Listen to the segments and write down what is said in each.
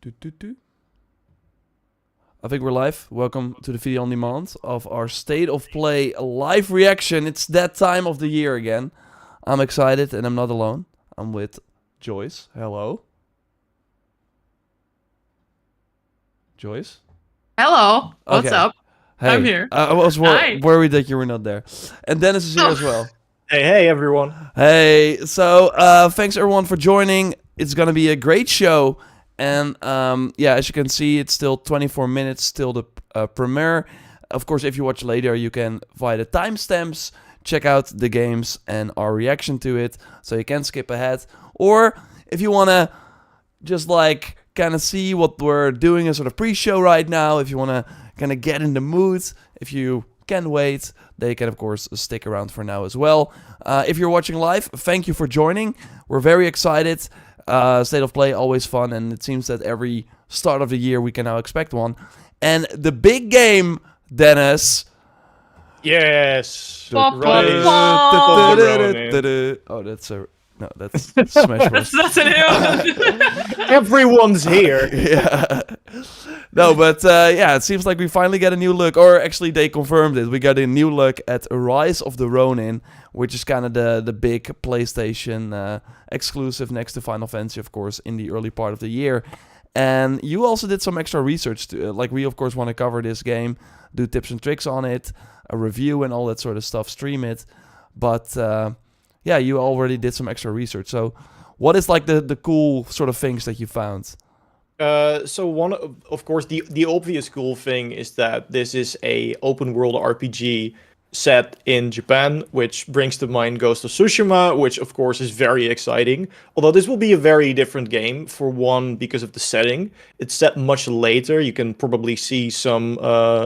Do. I think we're live. Welcome to the video on demand of our State of Play live reaction. It's that time of the year again. I'm excited and I'm not alone. I'm with Joyce. Hello. Joyce? Hello. What's Okay. up? Hey, I'm here. I was Hi. worried that you were not there. And Dennis is here as well. Hey everyone. Hey, so thanks everyone for joining. It's gonna be a great show. And yeah, as you can see, it's still 24 minutes, still the premiere. Of course, if you watch later, you can, via the timestamps, check out the games and our reaction to it. So you can skip ahead. Or if you want to just like kind of see what we're doing as sort of pre-show right now, if you want to kind of get in the mood, if you can wait, they can, of course, stick around for now as well. If you're watching live, thank you for joining. We're very excited. State of Play, always fun, and it seems that every start of the year we can now expect one. And the big game, Dennis. Yes. Pop, Ronin. pop, pop. Ronin. Oh, that's Smash Bros. That's a new. Everyone's here. Yeah. No, but yeah, it seems like we finally get a new look, or actually they confirmed it. We got a new look at Rise of the Ronin, which is kind of the big PlayStation exclusive next to Final Fantasy, of course, in the early part of the year. And you also did some extra research. Like, we, of course, want to cover this game, do tips and tricks on it, a review and all that sort of stuff, stream it. But yeah, you already did some extra research. So what is like the cool sort of things that you found? So one, of course, the obvious cool thing is that this is a open world RPG set in Japan, which brings to mind Ghost of Tsushima, which of course is very exciting. Although this will be a very different game, for one, because of the setting. It's set much later. You can probably see some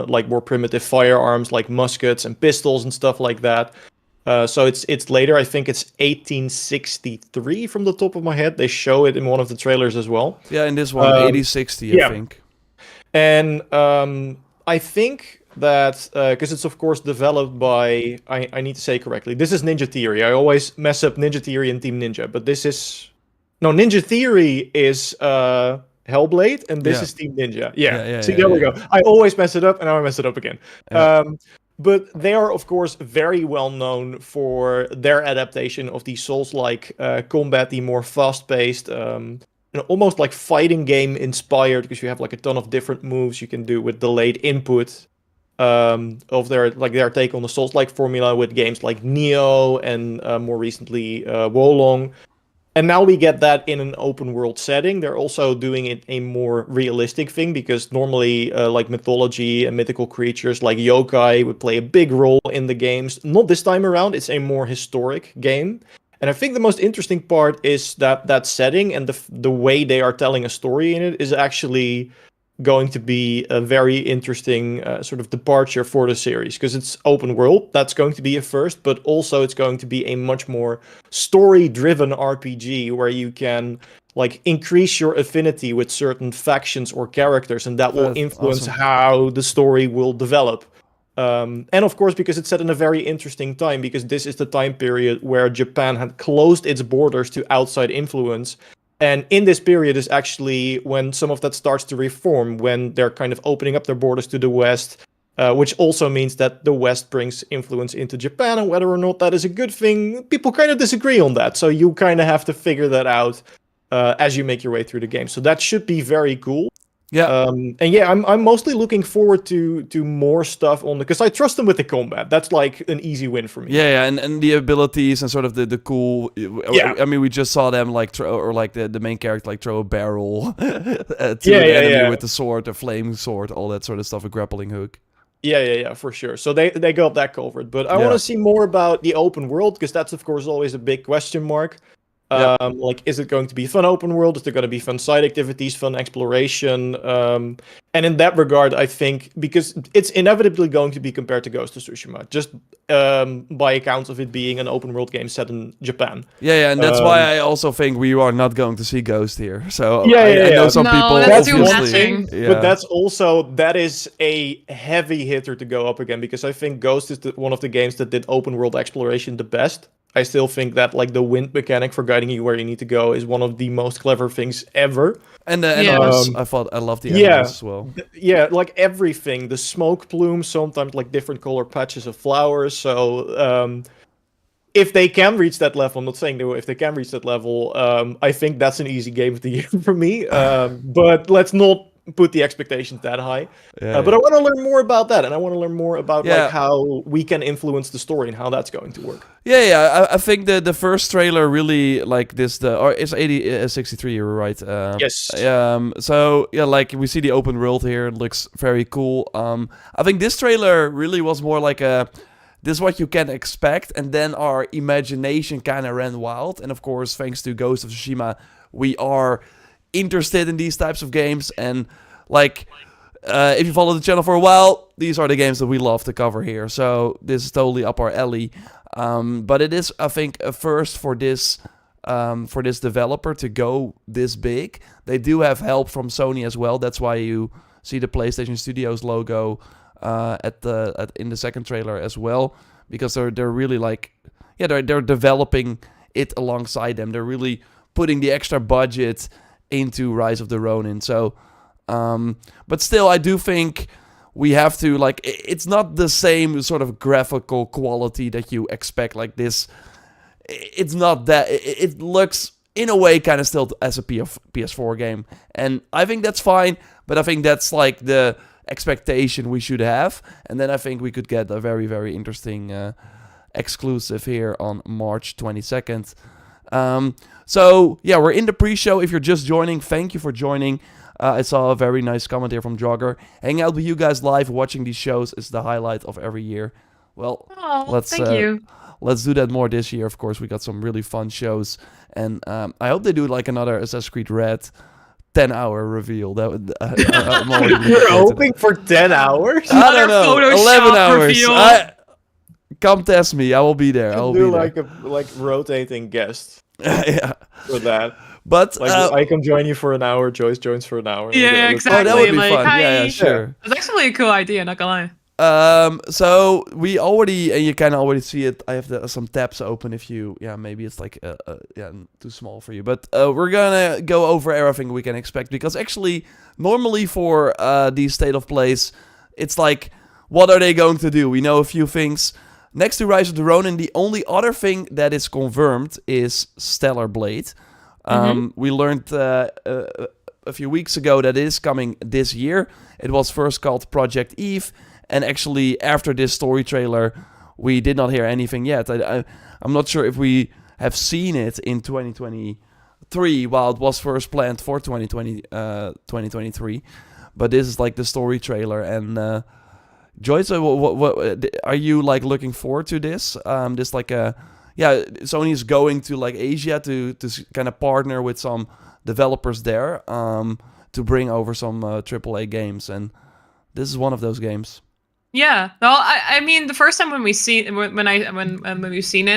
like more primitive firearms like muskets and pistols and stuff like that. So it's later. I think it's 1863 from the top of my head. They show it in one of the trailers as well. Yeah, in this one, 8060, I think. And I think that, because it's of course developed by, I need to say correctly, this is Ninja Theory. I always mess up Ninja Theory and Team Ninja, but this is... No, Ninja Theory is Hellblade, and this is Team Ninja. Yeah. See, there we go. I always mess it up, and now I mess it up again. Yeah. But they are, of course, very well known for their adaptation of the Souls-like combat, the more fast-paced, almost like fighting game inspired, because you have like a ton of different moves you can do with delayed input of their take on the Souls-like formula with games like Nioh and more recently Wolong. And now we get that in an open world setting. They're also doing it a more realistic thing, because normally like mythology and mythical creatures like yokai would play a big role in the games. Not this time around. It's a more historic game. And I think the most interesting part is that setting and the way they are telling a story in it is actually going to be a very interesting sort of departure for the series, because it's open world. That's going to be a first, but also it's going to be a much more story-driven RPG where you can like increase your affinity with certain factions or characters, and that will influence how the story will develop. And of course, because it's set in a very interesting time, because this is the time period where Japan had closed its borders to outside influence. And in this period is actually when some of that starts to reform, when they're kind of opening up their borders to the West, which also means that the West brings influence into Japan, and whether or not that is a good thing, people kind of disagree on that. So you kind of have to figure that out as you make your way through the game. So that should be very cool. Yeah. And yeah, I'm mostly looking forward to more stuff on because I trust them with the combat. That's like an easy win for me. Yeah, and the abilities and sort of the cool. Yeah. I mean, we just saw them like the main character like throw a barrel to an enemy with the sword, the flame sword, all that sort of stuff, a grappling hook. Yeah, for sure. So they got that covered. But I want to see more about the open world, because that's of course always a big question mark. Like, is it going to be fun open world? Is there going to be fun side activities, fun exploration? And in that regard, I think, because it's inevitably going to be compared to Ghost of Tsushima, just by account of it being an open world game set in Japan. Yeah, and that's why I also think we are not going to see Ghost here. So I know some people that's obviously, but that is a heavy hitter to go up again, because I think Ghost is one of the games that did open world exploration the best. I still think that like the wind mechanic for guiding you where you need to go is one of the most clever things ever. And the Yeah. animals, I love the animals as well. Yeah, like everything, the smoke plumes, sometimes like different color patches of flowers. So if they can reach that level, I'm not saying they will, if they can reach that level, I think that's an easy game of the year for me. But let's not put the expectations that high. But I want to learn more about that, and I want to learn more about like how we can influence the story and how that's going to work. I think the first trailer really like this. It's 63. You're right. Yes. So yeah, like we see the open world here. It looks very cool. I think this trailer really was more like this is what you can expect, and then our imagination kind of ran wild. And of course, thanks to Ghost of Tsushima, we are interested in these types of games. And like, if you follow the channel for a while, these are the games that we love to cover here. So this is totally up our alley. But it is, I think, a first for this developer to go this big. They do have help from Sony as well. That's why you see the PlayStation Studios logo in the second trailer as well, because they're really like, they're developing it alongside them. They're really putting the extra budget into Rise of the Ronin. So, but still, I do think we have to, like, it's not the same sort of graphical quality that you expect like this. It's not that. It looks in a way kind of still as a PS4 game, and I think that's fine. But I think that's like the expectation we should have, and then I think we could get a very, very interesting exclusive here on March 22nd. So yeah, we're in the pre-show. If you're just joining, thank you for joining. I saw a very nice comment here from Jogger. Hanging out with you guys live, watching these shows is the highlight of every year. Well, thank you. Let's do that more this year. Of course, we got some really fun shows, and I hope they do like another Assassin's Creed Red 10-hour reveal. That would, I'm already You're hoping for 10 hours? I don't know. Photoshop 11 hours. reveal. Come test me. I will be there. I will do be like a rotating guest yeah. for that. But Like I come join you for an hour, Joyce joins for an hour. Yeah, exactly. Oh, that would be like, fun. hi. Yeah, sure. It's actually a cool idea, not gonna lie. So we already, and you can already see it. I have some tabs open. If you, maybe it's like, too small for you. But we're gonna go over everything we can expect, because actually, normally for these state of plays, it's like, what are they going to do? We know a few things. Next to Rise of the Ronin, the only other thing that is confirmed is Stellarblade. We learned a few weeks ago that it is coming this year. It was first called Project Eve. And actually, after this story trailer, we did not hear anything yet. I'm not sure if we have seen it in 2023, while it was first planned for 2023. But this is like the story trailer. And Joyce, what are you like looking forward to this? This like Sony is going to like Asia to kind of partner with some developers there to bring over some AAA games, and this is one of those games. Yeah, well, I mean, the first time when we've seen it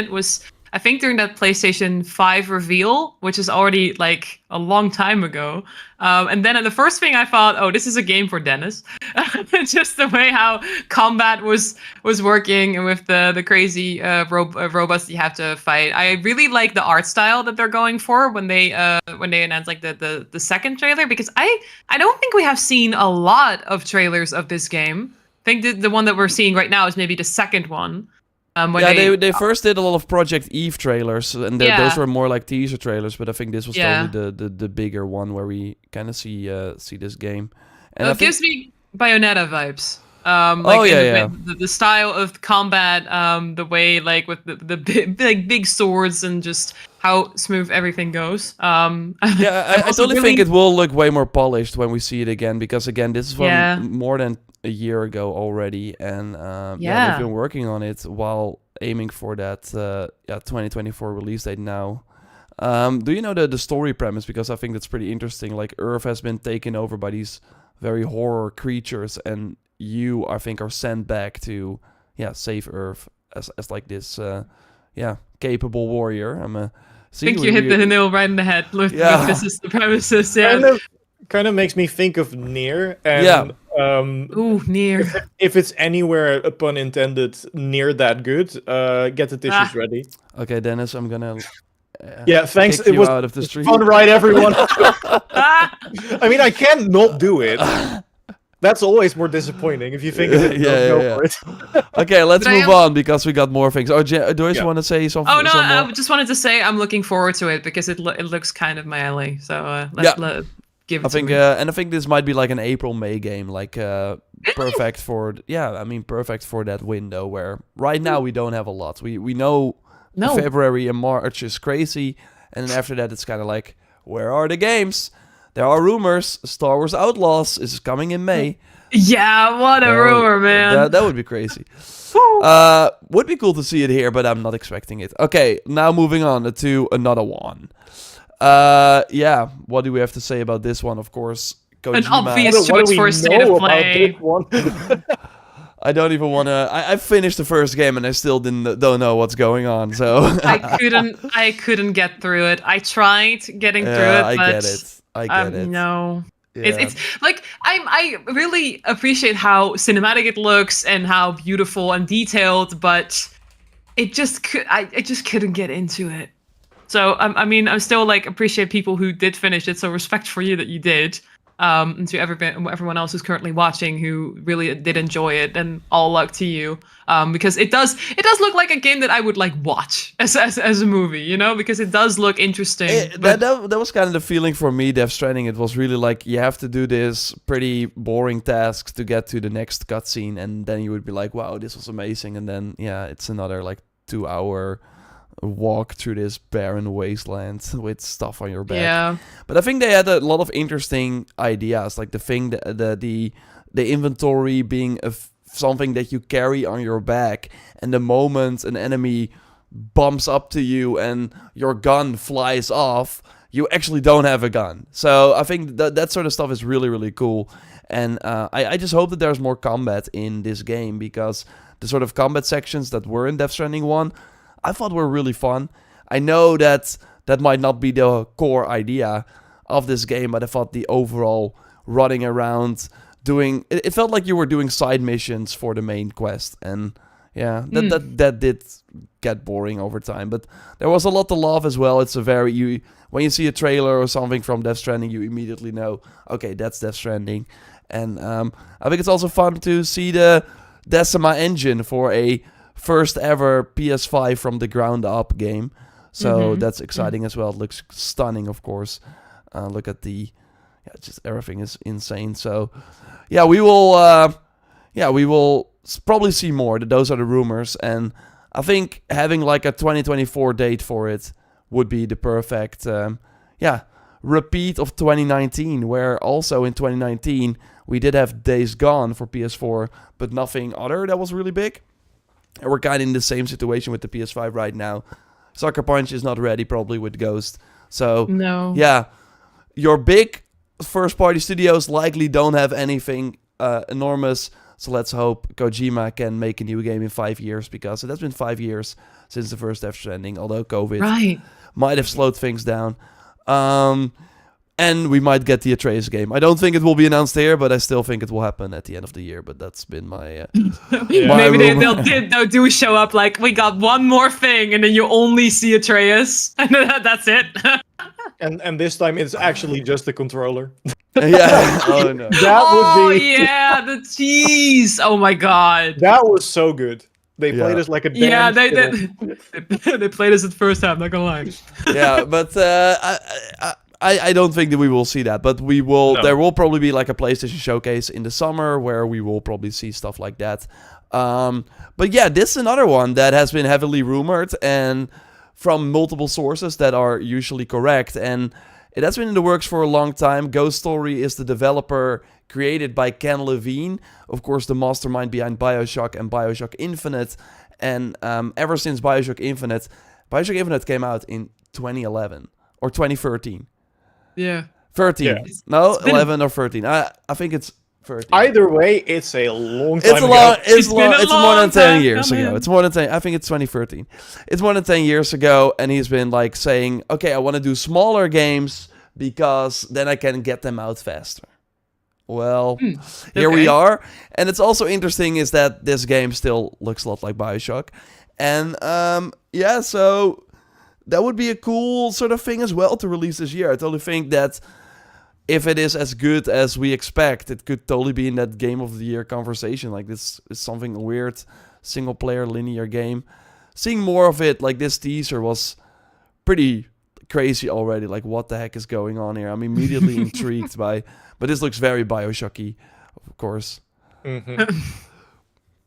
was, I think, during that PlayStation 5 reveal, which is already like a long time ago. And then the first thing I thought, oh, this is a game for Dennis. Just the way how combat was working, and with the crazy robots you have to fight. I really like the art style that they're going for when they announced like the second trailer, because I don't think we have seen a lot of trailers of this game. I think the one that we're seeing right now is maybe the second one. They first did a lot of Project Eve trailers, and those were more like teaser trailers. But I think this was totally the bigger one where we kind of see this game. And it gives me Bayonetta vibes. The style of combat, the way like with the big swords, and just how smooth everything goes. I totally think it will look way more polished when we see it again, because again, this is from more than a year ago already, and they've been working on it while aiming for that 2024 release date now. Do you know the story premise? Because I think that's pretty interesting. Like, Earth has been taken over by these very horror creatures, and you, I think, are sent back to save Earth as like this capable warrior. I think you hit the nail right in the head with this is the premises. Kind of makes me think of Nier, and Ooh, near. If it's anywhere, pun intended, near that good, get the tissues ready. Okay, Dennis, I'm gonna Yeah, thanks. kick It you was out of the stream. fun ride, everyone. Ah! I mean, I can't not do it. That's always more disappointing if you think of it. Go for it. Okay, let's But I move on because we got more things. Oh, do you want to say something? Oh no, some more? I just wanted to say I'm looking forward to it because it looks kind of my alley. So let's give it I think, to me. and I think this might be like an April-May game, like perfect for perfect for that window where right now we don't have a lot. We know February and March is crazy, and then after that it's kind of like, where are the games? There are rumors. Star Wars Outlaws is coming in May. Yeah, what a rumor, man. That would be crazy. Would be cool to see it here, but I'm not expecting it. Okay, now moving on to another one. What do we have to say about this one? Of course, Kojima. An obvious switch for state of play. I don't even want to. I finished the first game and I still don't know what's going on. So I couldn't get through it. I tried getting through it, I but get it. I get it. No. Yeah. It's like I really appreciate how cinematic it looks and how beautiful and detailed, but I just couldn't get into it. So I still like appreciate people who did finish it. So respect for you that you did. And to everyone else who's currently watching who really did enjoy it, and all luck to you. Because it does look like a game that I would like watch as a movie, you know, because it does look interesting. That was kind of the feeling for me, Death Stranding. It was really like you have to do this pretty boring tasks to get to the next cutscene, and then you would be like, wow, this was amazing. And then it's another like 2-hour walk through this barren wasteland with stuff on your back. Yeah. But I think they had a lot of interesting ideas, like the inventory being something that you carry on your back, and the moment an enemy bumps up to you and your gun flies off, you actually don't have a gun. So I think that sort of stuff is really, really cool. And I just hope that there's more combat in this game, because the sort of combat sections that were in Death Stranding 1, I thought were really fun. I know that might not be the core idea of this game, but I thought the overall running around doing... It felt like you were doing side missions for the main quest. And that did get boring over time. But there was a lot to love as well. It's when you see a trailer or something from Death Stranding, you immediately know, okay, that's Death Stranding. And I think it's also fun to see the Decima engine for a first ever PS5 from the ground up game. So that's exciting as well. It looks stunning, of course. Look at just everything is insane. So we will probably see more. Those are the rumors, and I think having like a 2024 date for it would be the perfect repeat of 2019, where also in 2019 we did have Days Gone for PS4, but nothing other that was really big. And we're kind of in the same situation with the PS5 right now. Sucker Punch is not ready probably with Ghost. So, your big first-party studios likely don't have anything enormous. So let's hope Kojima can make a new game in 5 years, because it has been 5 years since the first Death Stranding, although COVID might have slowed things down. And we might get the Atreus game. I don't think it will be announced here, but I still think it will happen at the end of the year. But that's been my... Maybe they'll do show up like, we got one more thing, and then you only see Atreus. And that's it. And this time it's actually just the controller. Oh, no. That would be... yeah, the tease. Oh, my God. That was so good. They played us like a damn they played us at first half, not gonna lie. Yeah, but I don't think that we will see that, but we will. No. There will probably be like a PlayStation showcase in the summer where we will probably see stuff like that. But yeah, this is another one that has been heavily rumored and from multiple sources that are usually correct, and it has been in the works for a long time. Ghost Story is the developer created by Ken Levine, of course the mastermind behind BioShock and BioShock Infinite, and ever since BioShock Infinite came out in 2011 or 2013. Yeah. 13. Yeah. No, 11 or 13. I think it's 13. Either way, it's a long time ago. It's more than 10 years ago. It's more than 10. I think it's 2013. It's more than 10 years ago, and he's been like saying, okay, I want to do smaller games because then I can get them out faster. well, Hmm, here we okay. are. And it's also interesting is that this game still looks a lot like BioShock. And yeah, so that would be a cool sort of thing as well to release this year. I totally think that if it is as good as we expect, it could totally be in that Game of the Year conversation. Like, this is something weird, single-player linear game. Seeing more of it, like this teaser was pretty crazy already. Like, what the heck is going on here? I'm immediately intrigued by... But this looks very BioShocky, of course.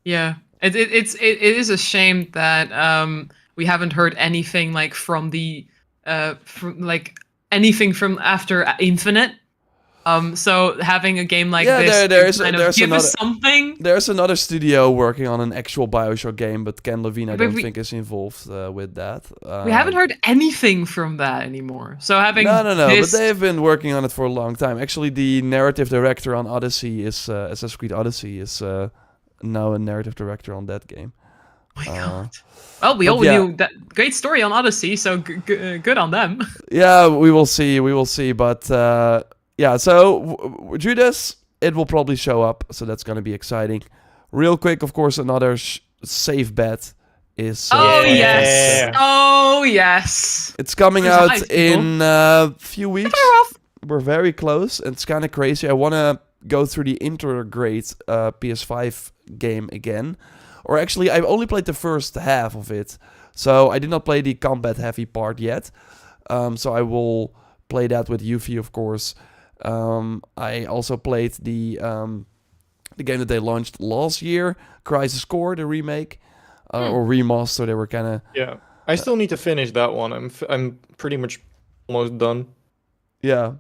Yeah, it is a shame that we haven't heard anything like from the anything from after Infinite. So having a game like this there's give another, us something. There's another studio working on an actual BioShock game, but Ken Levine I But don't we- think is involved with that. We haven't heard anything from that anymore. So having No, this, but they've been working on it for a long time. Actually, the narrative director on Odyssey is Assassin's Creed Odyssey is now a narrative director on that game. oh my God. Well, we but all yeah. knew that great story on Odyssey, so good on them. Yeah, we will see. But yeah, so Judas, it will probably show up, so that's gonna be exciting. Real quick, of course, another safe bet is. Oh Yeah. yes! Oh yes! It's coming Close out eyes, people. in a few weeks. Far off. We're very close. It's kind of crazy. I want to go through the Intergrade PS5 game again. Or actually, I've only played the first half of it. So I did not play the combat heavy part yet. So I will play that with Yuffie, of course. I also played the game that they launched last year, Crisis Core, the remake. Or remaster, they were kind of... Yeah, I still need to finish that one. I'm pretty much almost done. Yeah.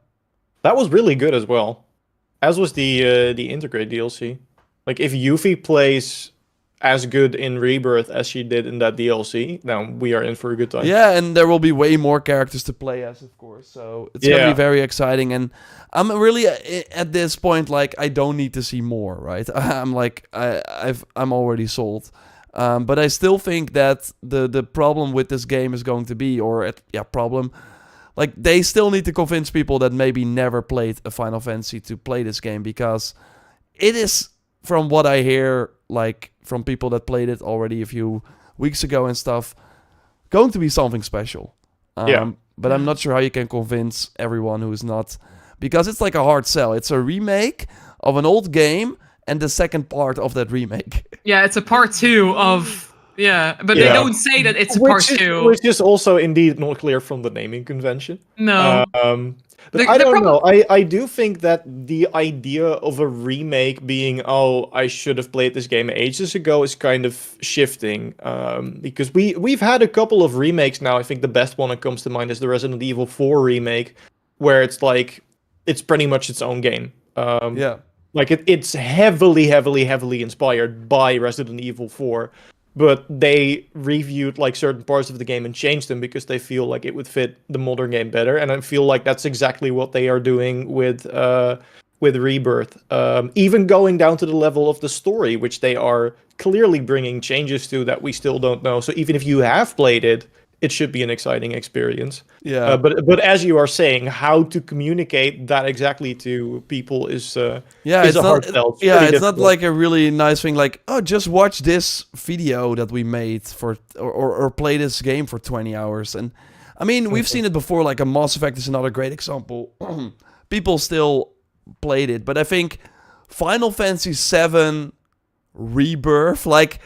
That was really good as well, as was the Integrate DLC. Like, if Yuffie plays as good in Rebirth as she did in that DLC, then we are in for a good time. Yeah, and there will be way more characters to play as, of course. So it's gonna Yeah. be very exciting. And I'm really at this point, like, I don't need to see more, right? I'm like, I'm already sold. But I still think that the problem with this game is going to be, problem, like, they still need to convince people that maybe never played a Final Fantasy to play this game, because it is, from what I hear, like, from people that played it already a few weeks ago and stuff, going to be something special. Yeah. But I'm not sure how you can convince everyone who is not, because it's like a hard sell. It's a remake of an old game and the second part of that remake. Yeah, it's a part 2 of... Yeah, but they Yeah. don't say that it's a part 2. Which is also indeed not clear from the naming convention. No. But The- I the don't problem- know. I do think that the idea of a remake being, oh, I should have played this game ages ago, is kind of shifting. Because we've had a couple of remakes now. I think the best one that comes to mind is the Resident Evil 4 remake, where it's like, it's pretty much its own game. Yeah. Like, it's heavily inspired by Resident Evil 4. But they reviewed like certain parts of the game and changed them because they feel like it would fit the modern game better. And I feel like that's exactly what they are doing with Rebirth. Even going down to the level of the story, which they are clearly bringing changes to that we still don't know. So even if you have played it, it should be an exciting experience. Yeah. But as you are saying, how to communicate that exactly to people is It's a not, hard sell. yeah, Pretty it's not difficult. like a really nice thing like, oh, just watch this video that we made for, or play this game for 20 hours. And I mean, we've seen it before, like a Mass Effect is another great example. People still played it, but I think Final Fantasy VII Rebirth, like,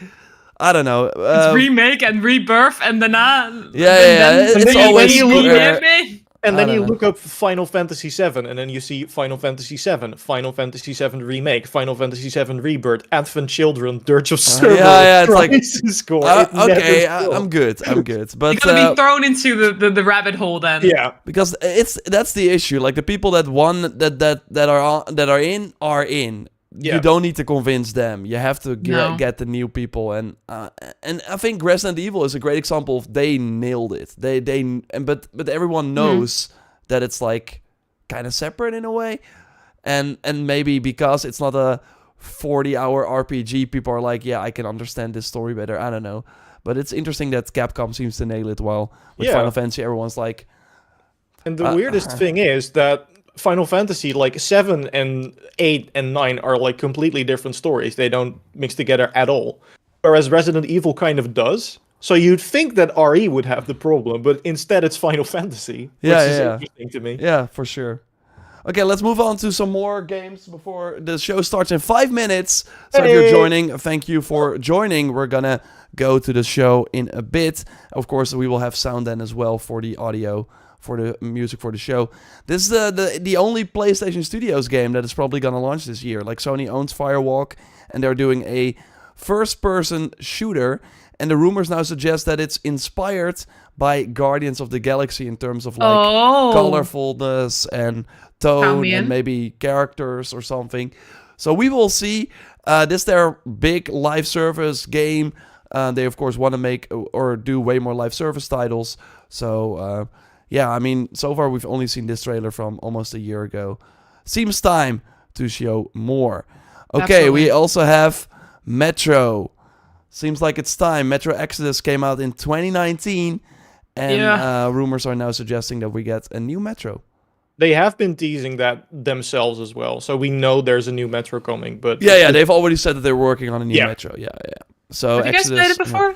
I don't know. It's remake and rebirth and daarna... It's then you- always... then you look Remake me? And I then don't you know. look up Final Fantasy VII, and then you see Final Fantasy VII, Final Fantasy VII Remake, Final Fantasy VII Rebirth, Advent Children, Dirge of Cerberus, it's like, Crisis Core. It never okay, stops. I'm good. But You're gonna be thrown into the rabbit hole then. Yeah, because that's the issue. Like, the people that are in. Yeah. You don't need to convince them. You have to No. get the new people, and I think Resident Evil is a great example of they nailed it. But everyone knows that it's like kind of separate in a way, and maybe because it's not a 40-hour RPG, people are like, yeah, I can understand this story better. I don't know, but it's interesting that Capcom seems to nail it well with Yeah. Final Fantasy. Everyone's like, and the weirdest thing is that Final Fantasy, like 7 and 8 and 9 are like completely different stories. They don't mix together at all. Whereas Resident Evil kind of does. So you'd think that RE would have the problem, but instead it's Final Fantasy, which is interesting to me. Yeah, for sure. Okay, let's move on to some more games before the show starts in 5 minutes. So if you're joining, thank you for joining. We're gonna go to the show in a bit. Of course, we will have sound then as well for the audio, for the music for the show. This is the only PlayStation Studios game that is probably gonna launch this year. Like, Sony owns Firewalk, and they're doing a first-person shooter. And the rumors now suggest that it's inspired by Guardians of the Galaxy in terms of like colorfulness and tone and maybe characters or something. So we will see. This their big live service game. They of course want to make or do way more live service titles. So yeah, I mean, so far we've only seen this trailer from almost a year ago. Seems time to show more. Okay, Absolutely. We also have Metro. Seems like it's time. Metro Exodus came out in 2019, and rumors are now suggesting that we get a new Metro. They have been teasing that themselves as well, so we know there's a new Metro coming. But yeah, they've already said that they're working on a new Metro. Yeah. So have you guys played it before?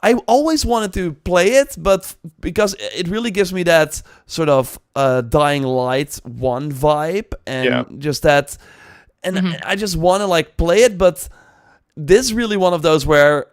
I always wanted to play it, but because it really gives me that sort of Dying Light 1 vibe, and just that, and I just want to like play it, but. This is really one of those where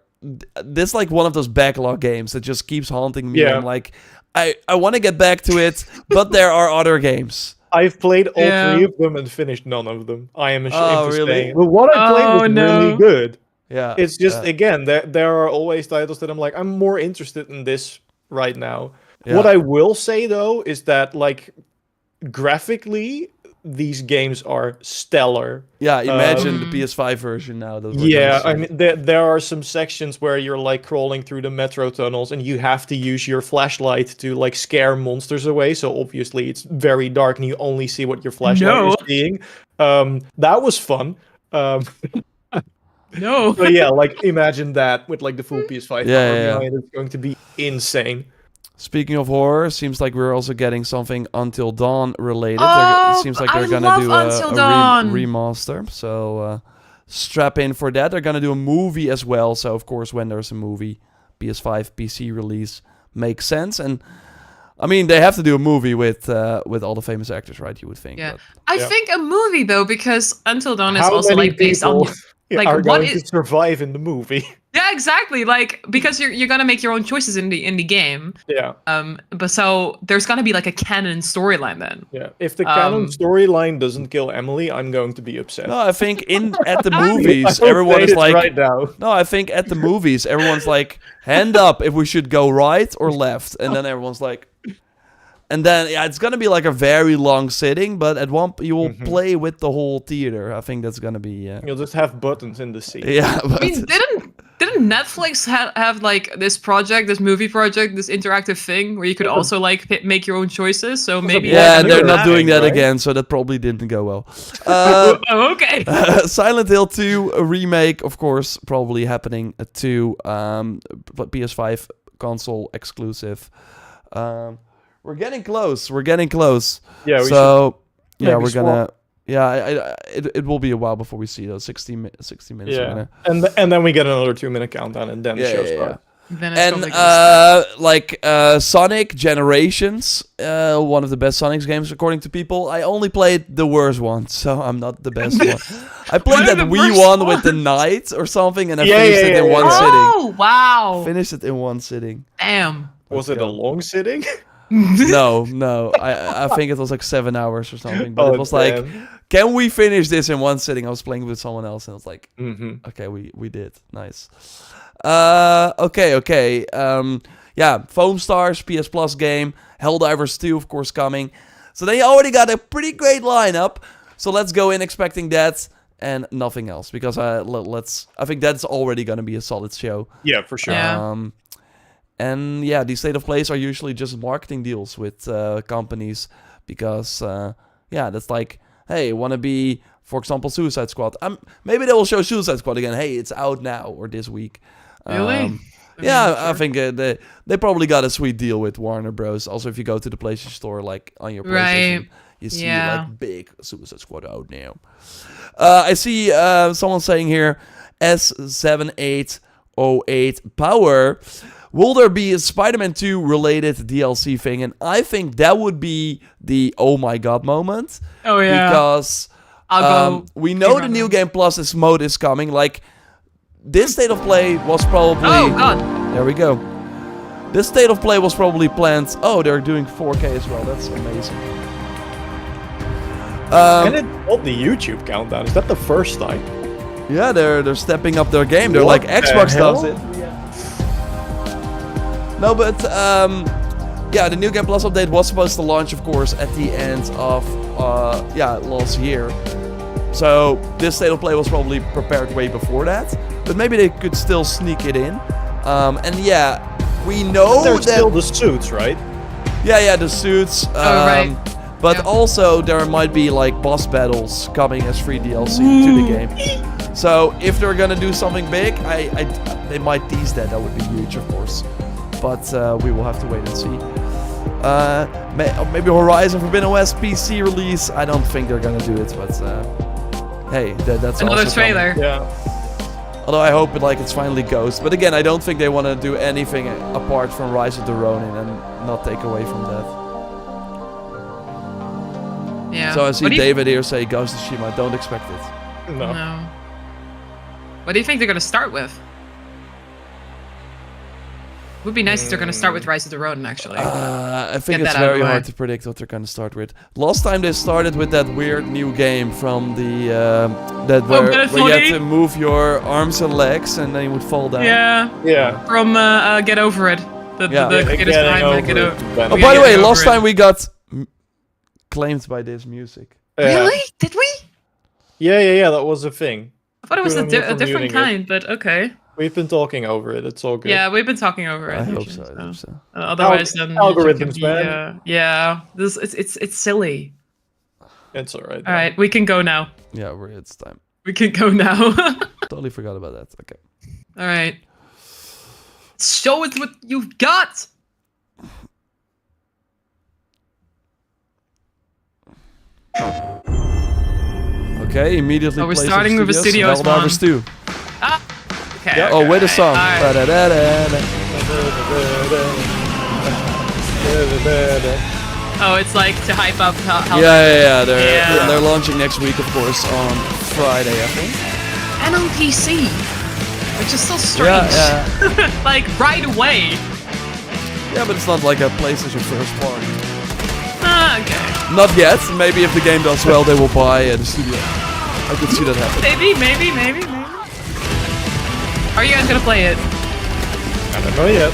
this like one of those backlog games that just keeps haunting me. I'm like, I want to get back to it, but there are other games. I've played all 3 of them and finished none of them. I am ashamed to say. But what I played was really good. Yeah. It's just again, there are always titles that I'm like, I'm more interested in this right now. Yeah. What I will say though is that like graphically these games are stellar. Yeah, imagine the PS5 version now. I mean, there are some sections where you're like crawling through the metro tunnels and you have to use your flashlight to like scare monsters away. So obviously it's very dark and you only see what your flashlight is seeing. That was fun. No. But yeah, like imagine that with like the full PS5 behind. It's going to be insane. Speaking of horror, seems like we're also getting something Until Dawn related. It seems like they're going to do a remaster. So strap in for that. They're going to do a movie as well. So, of course, when there's a movie, PS5, PC release makes sense. And, I mean, they have to do a movie with all the famous actors, right? You would think. Yeah. I think a movie, though, because Until Dawn is also like based on... Like, are going to survive in the movie. Yeah, exactly. Like, because you're gonna make your own choices in the game. Yeah. But so there's gonna be like a canon storyline then. Yeah. If the canon storyline doesn't kill Emily, I'm going to be upset. No, I think at the movies everyone is like. Right now. No, I think at the movies everyone's like, hand up if we should go right or left, and then everyone's like. And then, it's going to be like a very long sitting, but at one you will play with the whole theater. I think that's going to be... You'll just have buttons in the seat. Yeah, but... I mean, didn't Netflix have like this movie project, this interactive thing where you could also like make your own choices? So maybe... Yeah, they're not doing that again, so that probably didn't go well. Okay. Silent Hill 2 a remake, of course, probably happening to PS5 console exclusive. We're getting close. Yeah. We're gonna. Yeah, it will be a while before we see those 60 minutes. Yeah, and then we get another 2-minute countdown, and then the show starts. Then it's Sonic Generations, one of the best Sonic games according to people. I only played the worst one, so I'm not the best one. I played that Wii one with the Knight or something, and I finished it in one sitting. Oh wow! Finished it in one sitting. Damn. Was it a long sitting? No. I think it was like 7 hours or something. But it was like, can we finish this in one sitting? I was playing with someone else, and I was like, okay, we did. Nice. Okay. Foamstars, PS Plus game. Helldivers 2, of course, coming. So they already got a pretty great lineup. So let's go in expecting that and nothing else. Because I think that's already going to be a solid show. Yeah, for sure. And yeah, these state of plays are usually just marketing deals with companies because, that's like, hey, want to be, for example, Suicide Squad. Maybe they will show Suicide Squad again. Hey, it's out now or this week. Really? I think they probably got a sweet deal with Warner Bros. Also, if you go to the PlayStation Store, like on your PlayStation, you see Yeah. like big Suicide Squad out now. I see someone saying here S7808 Power. Will there be a Spider-Man 2 related DLC thing? And I think that would be the oh my god moment. Oh yeah. Because I'll go. we know the run New them. Game Plus mode is coming. Like, this State of Play was probably... Oh god. There we go. This State of Play was probably planned... Oh, they're doing 4K as well. That's amazing. And it's on the YouTube countdown. Is that the first time? Yeah, they're stepping up their game. They're What like the Xbox hell? does it. No, but yeah, the New Game Plus update was supposed to launch, of course, at the end of last year. So this State of Play was probably prepared way before that, but maybe they could still sneak it in. And yeah, we know There's that still the suits, right? yeah, the suits. Right. But Yeah. also there might be like boss battles coming as free DLC to the game. So if they're gonna do something big, they might tease that. That would be huge, of course. But we will have to wait and see. Maybe Horizon Forbidden West PC release. I don't think they're gonna do it, but hey, that's Another also trailer. Yeah. Although I hope it's finally Ghost. But again, I don't think they want to do anything apart from Rise of the Ronin and not take away from that. Yeah. So I see What do you- David here say Ghost of Tsushima. Don't expect it. No. No. What do you think they're gonna start with? Would be nice if they're gonna start with Rise of the Ronin, actually. I think Get it's that out of very the way. hard to predict what they're going to start with. Last time they started with that weird new game from the where you Sony? had to move your arms and legs and then you would fall down. Yeah. Yeah. From Get Over It. The creators behind Get Over It. Oh, We by the get way, over last it. time we got claimed by this music. Really? Did we? Yeah, that was a thing. I thought it was a, Couldn't a different muting it. kind, but okay. We've been talking over it. It's all good. Yeah, we've been talking over it. I hope actually, so. I hope so. Otherwise, then Algorithms, it can be, man. yeah, it's silly. It's alright. All right, we can go now. Yeah, it's time. We can go now. Totally forgot about that. Okay. All right. Show us what you've got. Okay, immediately. Oh, we're PlayStation starting with a Studios one. Helldivers 2. Ah. Okay. Yeah. Oh, wait a song. Alright. Ba-da-da-da-da. Oh, it's like to hype up how Yeah. Yeah. They're launching next week, of course, on Friday, I think. and on PC, which is still strange. Yeah. Like right away. Yeah, but it's not like a PlayStation first party. Ah, okay. Not yet. Maybe if the game does well, they will buy the studio. I could see that happen. Maybe. Are you guys gonna play it? I don't know yet.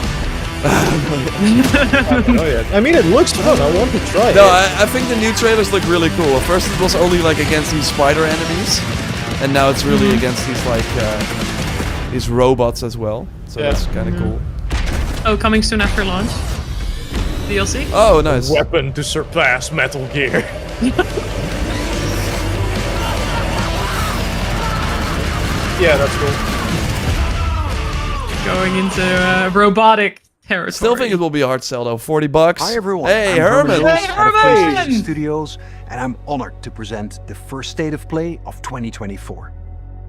I don't know yet. I mean, it looks fun. I want to try No, it. I think the new trailers look really cool. At first, it was only like against these spider enemies, and now it's really against these like these robots as well. So Yeah. that's kind of cool. Oh, coming soon after launch. DLC. Oh, nice. Weapon to surpass Metal Gear. Yeah, that's cool. Going into robotic territory. Still think it will be a hard sell though. $40. Hi everyone. Hey, I'm Herman. Judas Hey, at Herman! PlayStation Studios, and I'm honored to present the first State of Play of 2024.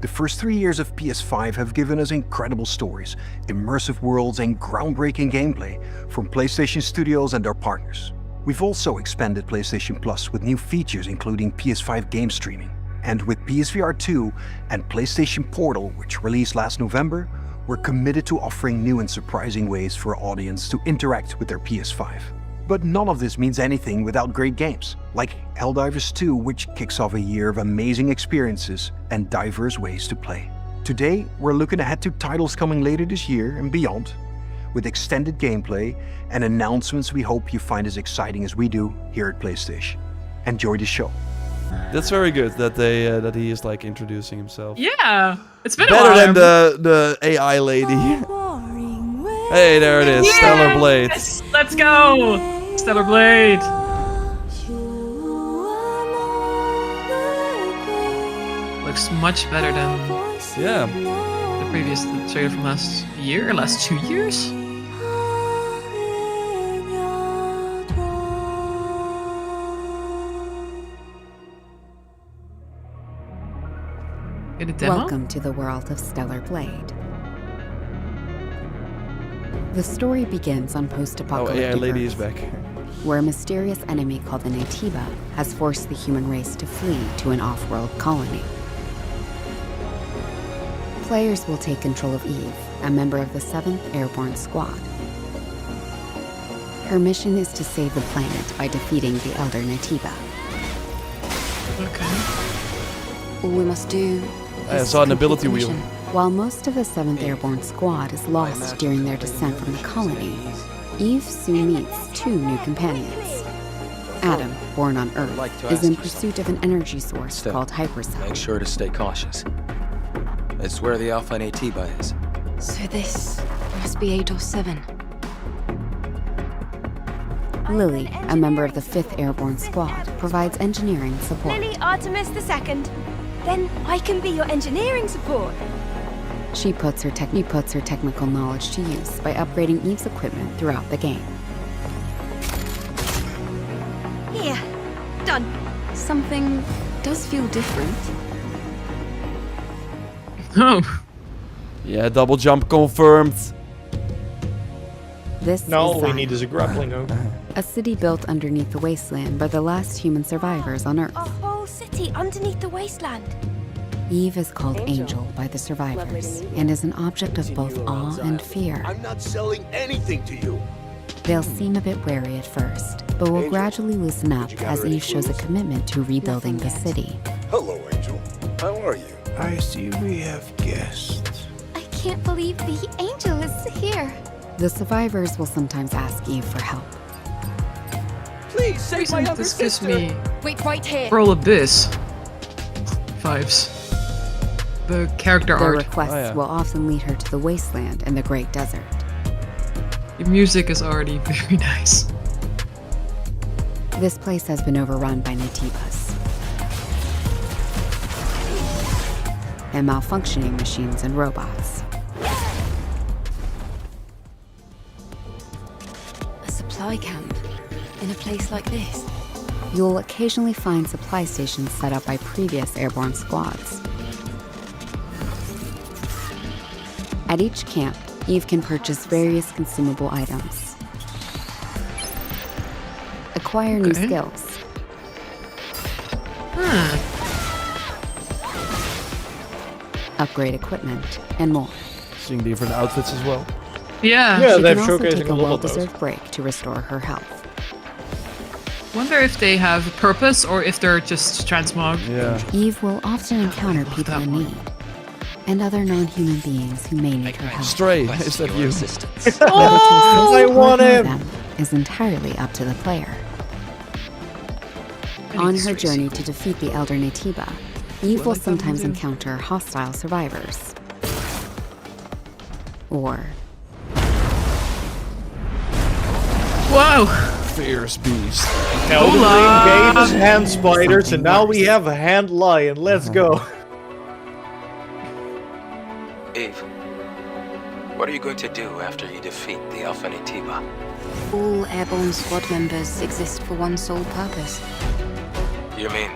The first 3 years of PS5 have given us incredible stories, immersive worlds, and groundbreaking gameplay from PlayStation Studios and their partners. We've also expanded PlayStation Plus with new features including PS5 game streaming. And with PSVR 2 and PlayStation Portal, which released last November, we're committed to offering new and surprising ways for our audience to interact with their PS5. But none of this means anything without great games, like Helldivers 2, which kicks off a year of amazing experiences and diverse ways to play. Today, we're looking ahead to titles coming later this year and beyond, with extended gameplay and announcements we hope you find as exciting as we do here at PlayStation. Enjoy the show. That's very good that they that he is like introducing himself. Yeah, it's been a Better while. than the AI lady. Hey, there it is, Stellarblade. Yes, let's go, Stellarblade. Looks much better than Yeah. the previous trailer from last 2 years. In a demo? Welcome to the world of Stellarblade. The story begins on Oh, post-apocalyptic AI lady Earth, is back. where a mysterious enemy called the Natiba has forced the human race to flee to an off-world colony. Players will take control of Eve, a member of the 7th Airborne Squad. Her mission is to save the planet by defeating the Elder Natiba. Okay. All we must do I is saw an complete ability the wheel. mission. While most of the 7th Airborne Squad is lost during their descent from the colony, Eve soon meets 2 new companions. Adam, born on Earth, is in pursuit of an energy source called hypercell. Make sure to stay cautious. It's where the Alpha Natiba is. So this must be 8 or 7. Lily, a member of the 5th Airborne Squad, provides engineering support. Lily Artemis II. Then I can be your engineering support. She puts her technical knowledge to use by upgrading Eve's equipment throughout the game. Here. Done. Something does feel different. Oh. Yeah, double jump confirmed. This Now is all we Zion, need is a grappling hook. a city built underneath the wasteland by the last human survivors on Earth. A whole city underneath the wasteland. Eve is called Angel by the survivors and is an object of both awe and fear. I'm not selling anything to you. They'll seem a bit wary at first, but will gradually loosen up as Eve shows a commitment to rebuilding the city. Hello, Angel. How are you? I see we have guests. I can't believe the angel is here. The survivors will sometimes ask Eve for help. Please save my other This gives sister. me Wait right here. Pearl Abyss vibes. The character Their art. requests Oh, yeah. will often lead her to the wasteland and the Great Desert. The music is already very nice. This place has been overrun by Natibas and malfunctioning machines and robots. A supply camp in a place like this. You'll occasionally find supply stations set up by previous airborne squads. At each camp, Eve can purchase various consumable items, acquire new Okay. skills, upgrade equipment, and more. Seeing different outfits as well. Yeah. Yeah, She they're can also showcasing take a a lot of those. well-deserved break to restore her health. Wonder if they have a purpose or if they're just transmog. Yeah. Eve will often encounter people that in one. need and other non-human beings who may need her help. Stray, is that you? Oh! I want Whether to him. assist or ignore them is entirely up to the player. On her journey to defeat the Elder Natiba, Eve will like that sometimes one too. encounter hostile survivors. Or Wow. Fierce beast. Elden Hola. Ring gave us hand spiders, Something and now we worse. have a hand lion. Let's go. Eve, what are you going to do after you defeat the Alpha Natiba? All airborne squad members exist for one sole purpose. You mean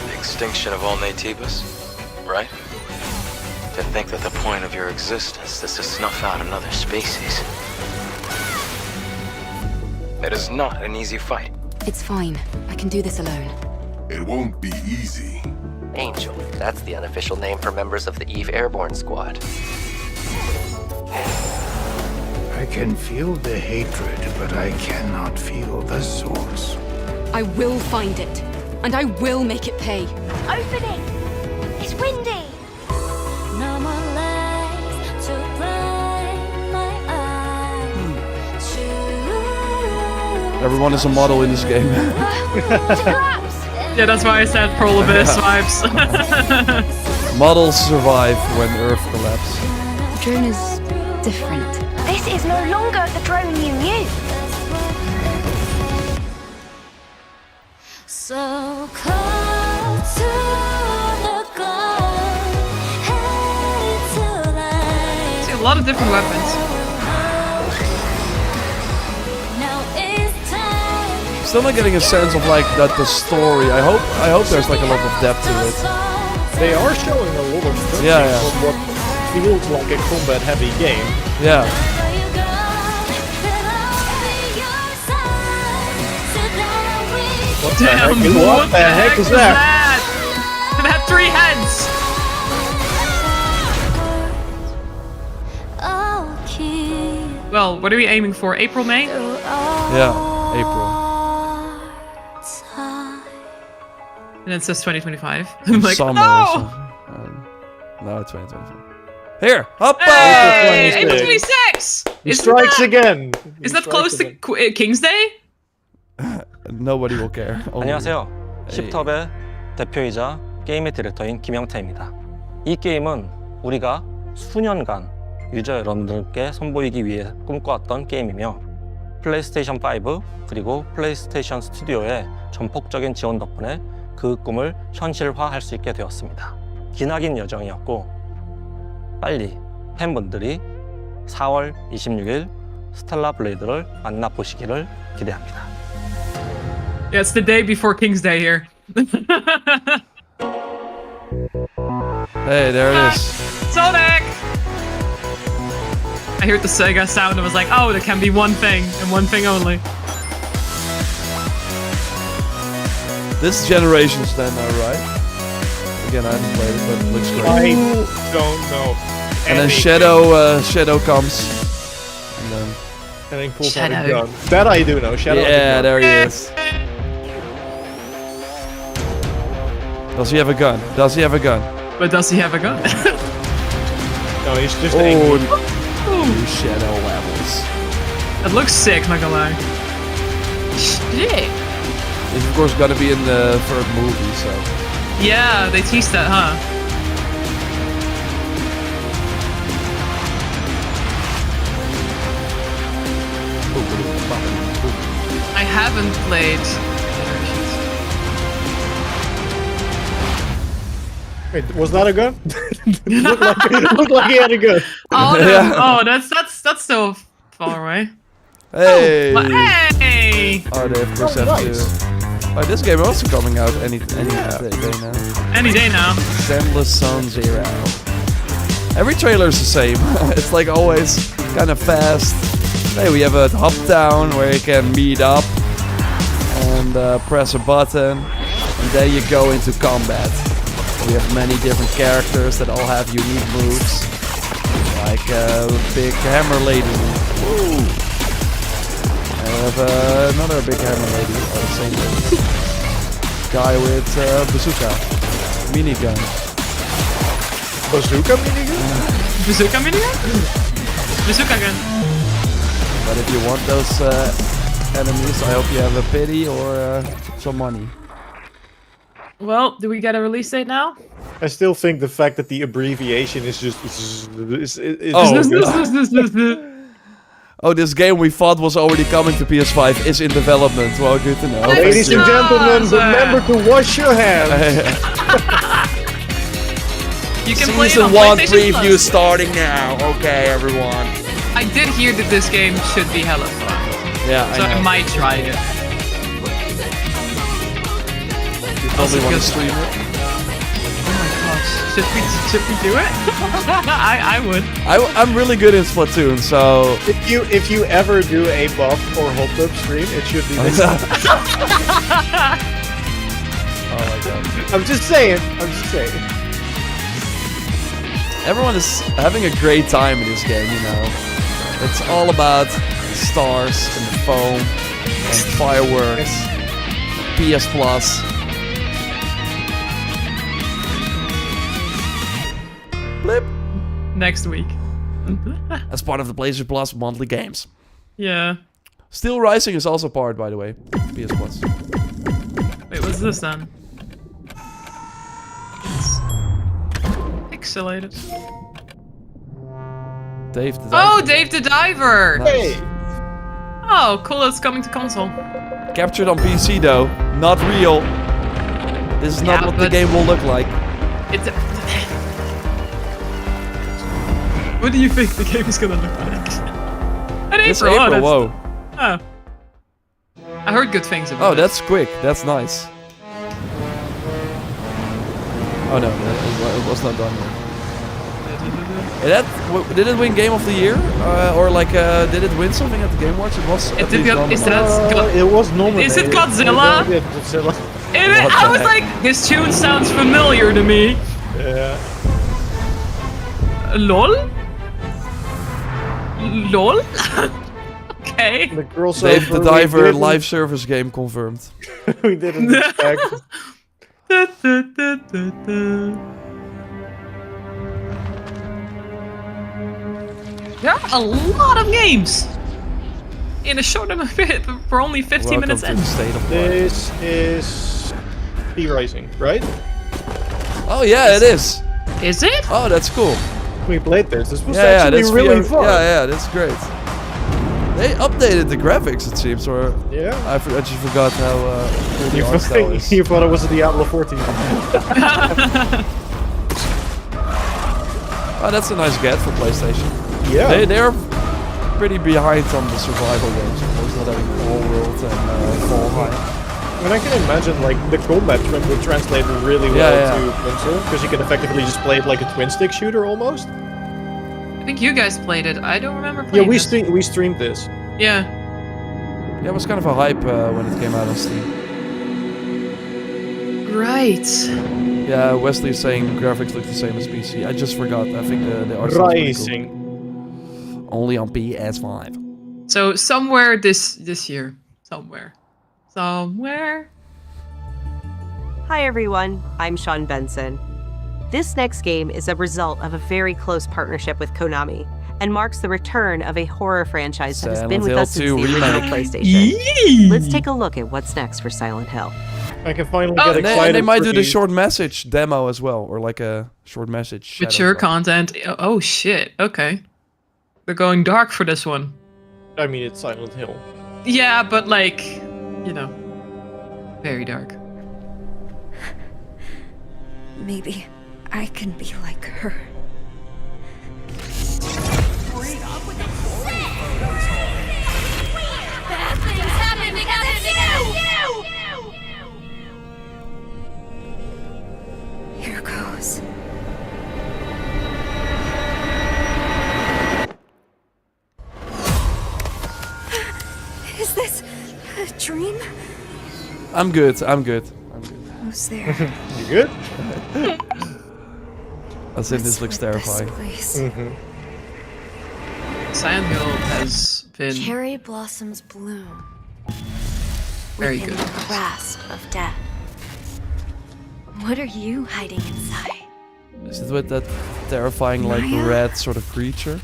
the extinction of all Natibas, right? To think that the point of your existence is to snuff out another species. It is not an easy fight. It's fine. I can do this alone. It won't be easy. Angel. That's the unofficial name for members of the Eve Airborne Squad. I can feel the hatred, but I cannot feel the source. I will find it, and I will make it pay. Opening. It's windy. No more lies to blind my eyes. Everyone is a model in this game. Collapse. Yeah, that's why I said Pearl Abyss vibes. Models survive when Earth collapses. The drone is different. This is no longer the drone you knew. So close to the goal, headed to light. See a lot of different weapons. Now it's time. Still not getting a sense of like that the story. I hope there's like a lot of depth to it. They are showing a lot of footage of what feels like a combat-heavy game. Yeah. What the heck is that? It had 3 heads! Well, what are we aiming for? April, May? Yeah, April. And it says 2025. I'm like, Summer no! or something. No, 2025. Here! Hoppa! Hey! April 26! He strikes again! Is that close to King's Day? Nobody will care. 안녕하세요. 10텁의 대표이자 게임의 디렉터인 김영태입니다. 이 게임은 우리가 수년간 유저 여러분들께 선보이기 위해 꿈꿔왔던 게임이며 플레이스테이션 5 그리고 플레이스테이션 스튜디오의 전폭적인 지원 덕분에 그 꿈을 현실화할 수 있게 되었습니다. 기나긴 여정이었고 빨리 팬분들이 4월 26일 스텔라블레이드를 만나보시기를 기대합니다. Yeah, it's the day before King's Day here. Hey, there it is. Sonic! I heard the Sega sound and was like, oh, there can be one thing and one thing only. This generation's then right? Again, I haven't played it, but it looks great. I don't know. And then Shadow comes. And then pulls out a gun. That I do know. Shadow. Yeah, there he is. Does he have a gun? Does he have a gun? But does he have a gun? No, he's just angry. New Shadow levels. It looks sick, not gonna lie. Shit. It's of course gonna be in the third movie, so. Yeah, they teased that, huh? I haven't played. Wait, was that a gun? looked like he had a gun. Oh no! Yeah. Oh, that's still far away. Hey! Oh, hey! Oh, they of course have to. Oh, this game is also coming out any day now. Any day now. Endless Zone Zero. Every trailer is the same. It's like always kind of fast. Hey, we have a hub town where you can meet up and press a button, and then you go into combat. We have many different characters that all have unique moves, like a big hammer lady. Woo. I have another big hammer lady, or the same lady. Guy with bazooka, minigun. Bazooka minigun? Bazooka minigun? Bazooka gun. But if you want those enemies, I hope you have a pity or some money. Well, do we get a release date now? I still think the fact that the abbreviation is just... Oh, this game we thought was already coming to PS5 is in development. Well, good to know. Ladies and gentlemen, remember to wash your hands. You can play it Season on 1 PlayStation preview Plus. starting now. Okay, everyone. I did hear that this game should be hella fun. Yeah, So I might try it. You probably want to stream it. Oh my gosh. Should we do it? I would. I'm really good in Splatoon, so If you ever do a buff or hot tub stream, it should be this. Oh my god. I'm just saying. Everyone is having a great time in this game, you know. It's all about stars and foam and fireworks, PS Plus. Blip. Next week. As part of the PlayStation Plus monthly games. Yeah. Steel Rising is also part, by the way, of PS Plus. Wait, what's this then? It's pixelated. Dave the Diver. Oh, Dave the Diver! Nice. Oh, cool, it's coming to console. Captured on PC though, not real. This is not Yeah, what the game will look like. It's What do you think the game is gonna look like? In This April, April, whoa. Oh. I heard good things about it. Oh, that's quick. That's nice. Oh no, it was not done yet. Did it win Game of the Year? Or like, did it win something at the Game Awards? It was. It did go, is that it was nominated. Is it Godzilla? Yeah, Godzilla. I was like, this tune sounds familiar to me. Yeah. LOL? LOL? Okay. The girl Dave the Diver live service game confirmed. We didn't expect. There are a lot of games in a short amount of bit. We're only 15 minutes in. This is P-Rising, right? Oh yeah, it is. Is it? Oh, that's cool. We played this. This was Yeah, actually that's really fun. Yeah, that's great. They updated the graphics, it seems, or yeah. I just forgot how cool the art style is. You thought it was a Diablo 14. Oh, that's a nice get for PlayStation. Yeah. They're pretty behind on the survival games, of course, not having Whole World and Fall High. And I can imagine like the combat would translate really well to console, because you can effectively just play it like a twin stick shooter almost. I think you guys played it. I don't remember playing Yeah, it. we streamed this. Yeah. Yeah, it was kind of a hype when it came out on Steam. Right. Yeah, Wesley's saying graphics look the same as PC. I just forgot. I think the art style is pretty cool. Only on PS5. So somewhere this year. Somewhere. Hi everyone, I'm Sean Benson. This next game is a result of a very close partnership with Konami and marks the return of a horror franchise that has been with us since the original PlayStation. Let's take a look at what's next for Silent Hill. I can finally get excited. And they might do the these. short message demo as well, or like a short message. Mature content. Oh shit. Okay. They're going dark for this one. I mean, it's Silent Hill. Yeah, but like, you know, very dark. Maybe I can be like her. Bad things happen because of you! Here goes. Is this a dream? I'm good. Who's there? You good? I said this looks terrifying. Silent Hill has been Cherry blossoms bloom. very within good. the grasp of death. What are you hiding inside? Is it with that terrifying, like, Maya? red sort of creature?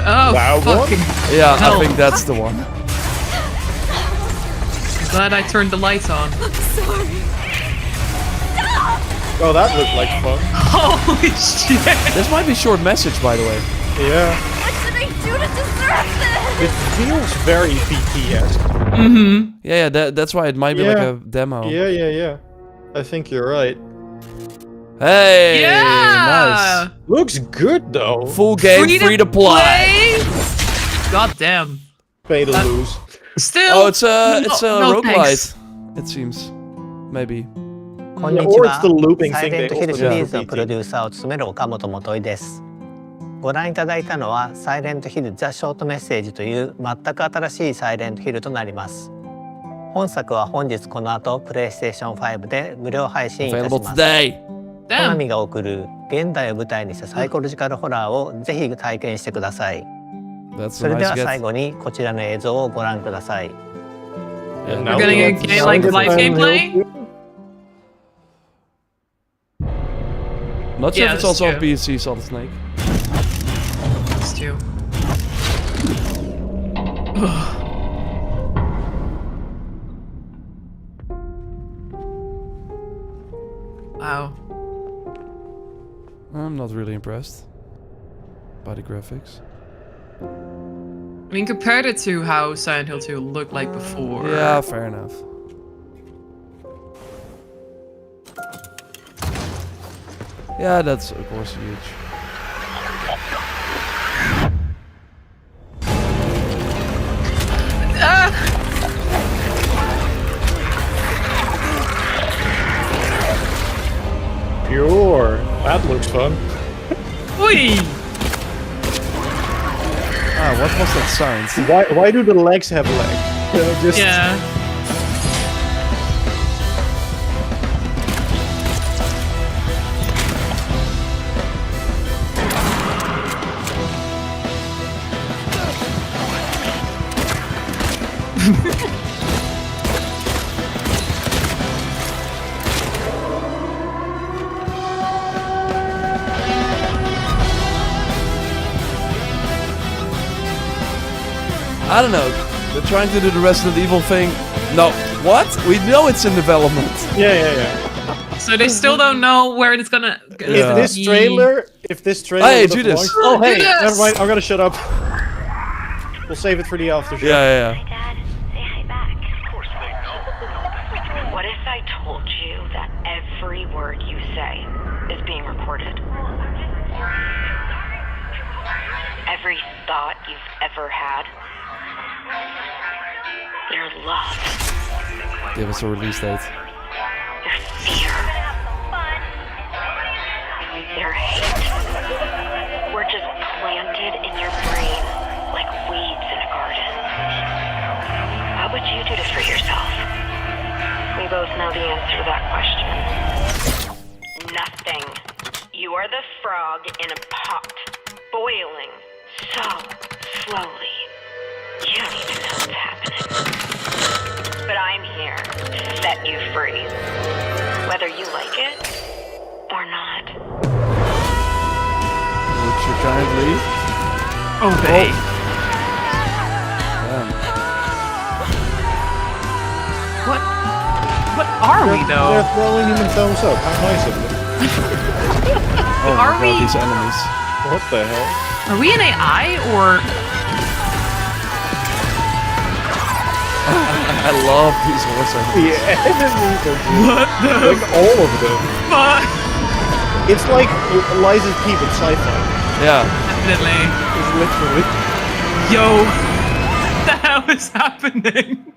Oh, That fucking Yeah, hell. I think that's the one. Glad I turned the lights on. I'm sorry. Oh, that looked like fun. Holy shit! This might be short message, by the way. Yeah. What should I do to deserve this? It feels very PT-esque. Mm-hmm. Yeah, that's why it might be like a demo. Yeah. I think you're right. Hey, Yeah! nice. Looks good though. Full game, free to play. God damn. Pay to lose. Still. Oh, it's a no roguelite. It seems, maybe. こんにち Or は it's the looping サイ thing レ they ントヒル also シリー do ズの for プロ PT. デューサーを務める岡本元井ですご覧いただいたのはサイレントヒルザ・ショートメッセージという全く新しいサイレントヒルとなります本作は本日この後プレイステーション5で無料配信いたし Available ます today. コナミが送る現代を舞台にしたサイコロジカルホラーをぜひ体験してください That's そ a れで nice は最 get. 後にこちらの映像をご覧ください And We're now getting we a get game, to like, Silent live Hill. gameplay? Not sure Yeah, if it's that's also on true. PC, Solid Snake. It's true. Wow. I'm not really impressed by the graphics. I mean, compared it to how Silent Hill 2 looked like before. Yeah, fair enough. Yeah, that's of course huge. That looks fun. Oi! Ah, what was that sound? Why do the legs have legs? Yeah. I don't know. They're trying to do the Resident Evil thing. No. What? We know it's in development. Yeah. So they still don't know where it's gonna. If this trailer. Hey, was Judas. launched- Oh, hey, Judas! never mind. I'm gonna shut up. We'll save it for the after show. Yeah. Dad, say hi back. Of course they know. What if I told you that every word you say is being recorded? Every thought you've ever had. Your love. Give us a release date. Your fear. Your hate. We're just planted in your brain like weeds in a garden. What would you do to free yourself? We both know the answer to that question. Nothing. You are the frog in a pot, boiling so slowly. You don't even know what's happening. But I'm here to set you free. Whether you like it or not. Would you kindly? Obey. What are we though? They're throwing him in thumbs up. How nice of them. Oh Are my god, we- these enemies. What the hell? Are we an AI or? I love these horse enemies. Yeah, enemies are good. What the Like all of them. fuck? It's like Liza's Peep in sci-fi. Yeah. Definitely. It's literally. Yo, what the hell is happening?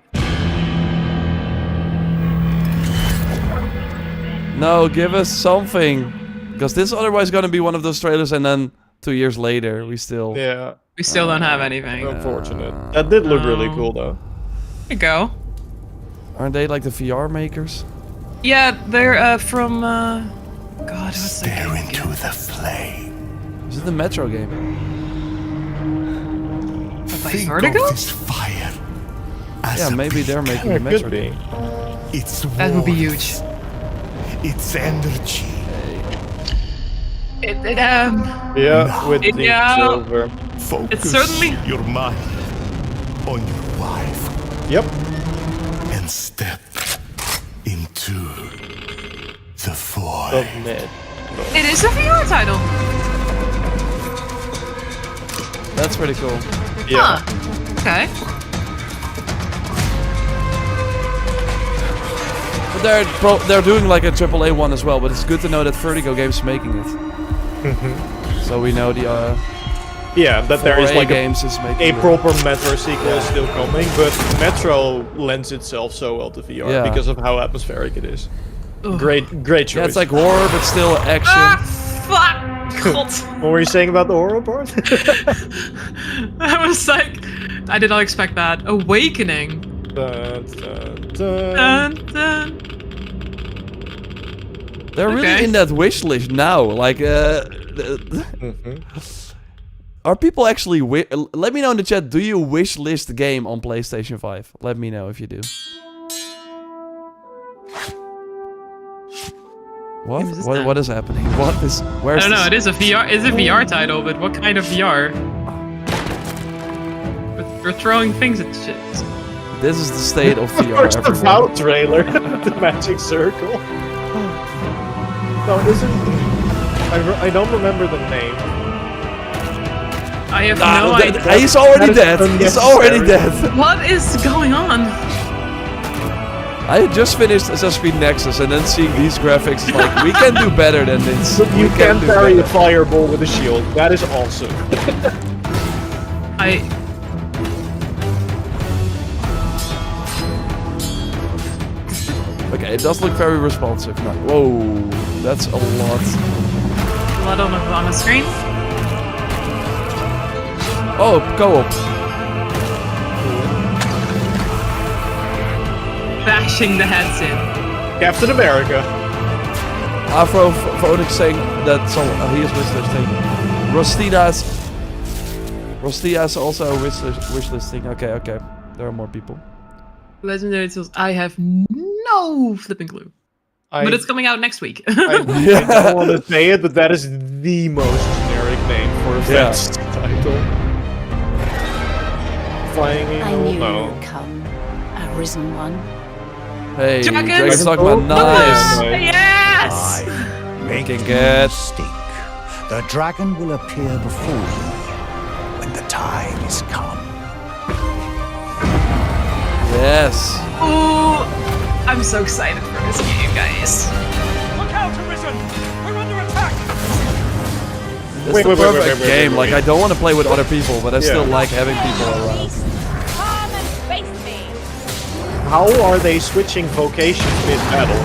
No, give us something. Because this is otherwise going to be one of those trailers and then 2 years later we still... Yeah. We still don't have anything. Unfortunate. That did look really cool though. There you go. Aren't they like the VR makers? Yeah, they're from. God, what's that Stare game into again? the flame. Is it the Metro game? By Think Vertigo? of this fire as Yeah, a maybe they're beacon. making Yeah, the it Metro could be. game. Its That would be warmth, huge. its energy. Yeah, with the Yeah. silver. Focus certainly- your mind on your wife Yep. and step into the void. Submit. It is a VR title. That's pretty cool. Yeah. Huh. Okay. But they're doing like a AAA one as well, but it's good to know that Vertigo Games is making it. So we know the Yeah, that there is 4A like games is a making proper Metro sequel still coming, but Metro lends itself so well to VR Yeah. because of how atmospheric it is. Ugh. Great choice. Yeah, it's like horror, but still action. Ah, fuck! God. What were you saying about the horror part? I was like, I did not expect that. Awakening. Dun, dun, dun. Dun, dun. They're really Okay. in that wish list now. Like, are people actually... Let me know in the chat, do you wish list the game on PlayStation 5? Let me know if you do. What? What is this What, then? what is happening? What is... Where's I don't know. this? It is a VR. It's a VR title, but what kind of VR? But we're throwing things at shit. This is the state of VR, Where's the everyone. Vow trailer? The magic circle. No, isn't... I don't remember the name. I have no Ah, idea. he's already that is dead. He's already unnecessary. dead. What is going on? I just finished Assassin's Creed Nexus and then seeing these graphics, it's like, we can do better than this. But you We can do parry a better. fireball with a shield. That is awesome. Okay, it does look very responsive now. Whoa, that's a lot. blood on the screen. Oh, co-op. Bashing the heads in. Captain America. Afro Phoenix saying that he is wishlisting. Rostida's also wishlisting. Okay. There are more people. Legendary tools. I have no flipping clue. But it's coming out next week. I don't want to say it, but that is the most generic name for a Fetch title. Flying Eagle? I knew No. you would come, a risen one. Hey, Dragons! Dragon's Dogma, nice! Yes! Make Looking no good. mistake. The dragon will appear before you when the time is come. Yes. Ooh, I'm so excited for this game, guys. Look out, Arisen! We're under attack! It's the perfect game. Like, I don't want to play with other people, but I still like having people around. Come and face me. How are they switching vocation mid-battle?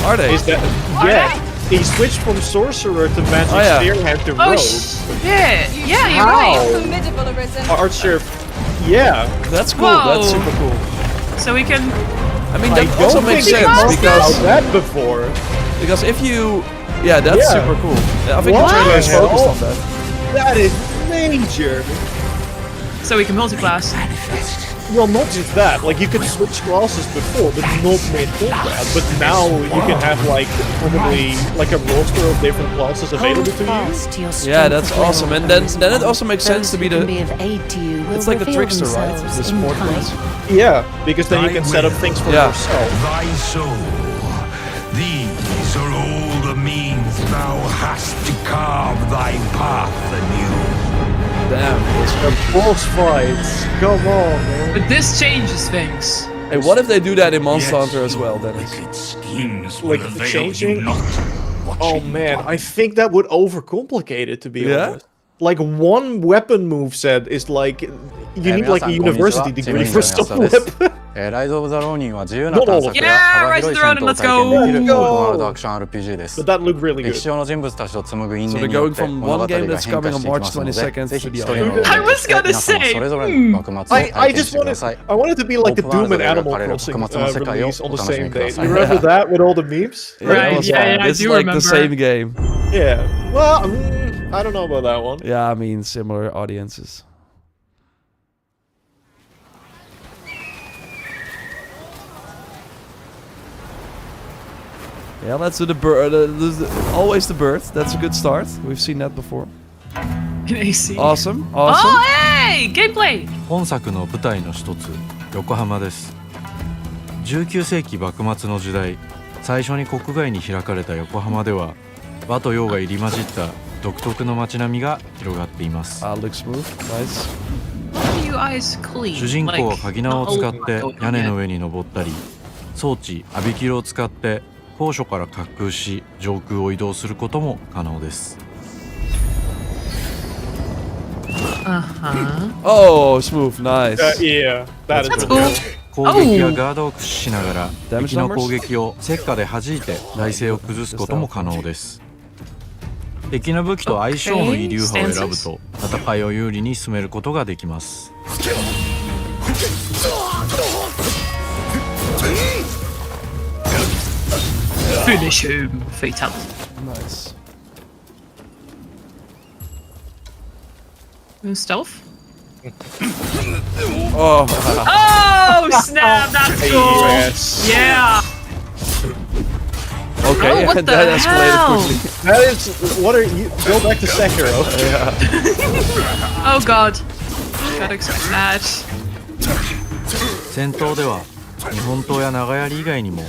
Are they? Is that... Yeah. He switched from Sorcerer to Magic Spearhead to Oh Rogue. shit! Yeah, you're How? right. Formidable, Arisen. Archer... Yeah. That's cool. Whoa. That's super cool. So we can... I mean, I that don't also think makes we sense talked because... about that before. Because if you... Yeah, that's Yeah. super cool. I think What the trailer is the focused hell? on that. That is major. So we can multi-class. Well, not just that. Like, you could switch classes before, but not mid-combat. But now you can have, like, probably, like, a roster of different classes available to you. Yeah, that's awesome. And then it also makes sense to be the... It's like the trickster, right? The sport class. Yeah, because then you can set up things for yourself. Thy soul. These are all the means thou hast to carve thy path anew. Damn. The boss fights. Come on, man. But this changes things. Hey, what if they do that in Monster Hunter as well, Dennis? Like, changing? Oh, man. I think that would overcomplicate it, to be honest. Like, one weapon moveset is like... You need, like, a university degree for some weapon. ライズ・オブ・ザ・ローニンは自由な Not all 探 of 索 it. や Yeah, 幅 Rise 広 of い the 戦 Ronin, 闘を let's 体験できる go. オープンワールドアクション RPG です But that looked really 歴 good. 史上の人物たちと紡ぐ因 So 縁 they're によ going って from 物語 one が game 変化 that's してい coming き on ま March すので 22nd ぜひ to 一 the 人の other. ロール I を was して gonna 皆さん say, それぞれの幕末を体 I 験 just してくだ wanted, さい I wanted to be like the オープンワー Doom ルド and で描 Animal かれる Crossing 幕末の世界を release お on the 楽しみ same くだ day. さい You remember that with all the memes? Right, That was yeah, fun. yeah, I This is do like the remember. same game. Yeah. Well, I don't know about that one. Yeah, I mean, similar audiences. Yeah, let's do the bird. Always the bird. That's a good start. We've seen that before. AC. Awesome. Oh, Awesome. hey! Gameplay! 本作の舞台の一つ、横浜です。19世紀幕末の時代、最初に国外に開かれた横浜では、和と洋が入り混じった独特の街並みが広がっています。Looks smooth. Nice. Why are you eyes clean? 主人公は Like, 鍵縄を使って屋根の oh, 上に登ったり、装置アビキルを使って高所から滑空し上空を移動することも可能です。Oh, smooth. Nice. Yeah, that is cool. 攻撃やガードを駆使しながら敵の攻撃を石火で弾いて体勢を崩すことも可能です。敵の武器と相性のいい流派を選ぶと戦いを有利に進めることができます。Finish him. Fatality. Nice. Stealth? Oh. Oh, snap! That's cool! Yes. Yeah! Okay, Oh, what the that escalated hell? quickly. That is. What are you? Go back to Sekiro. Oh god. Gotta expect that. 戦闘では日本刀や長槍以外にも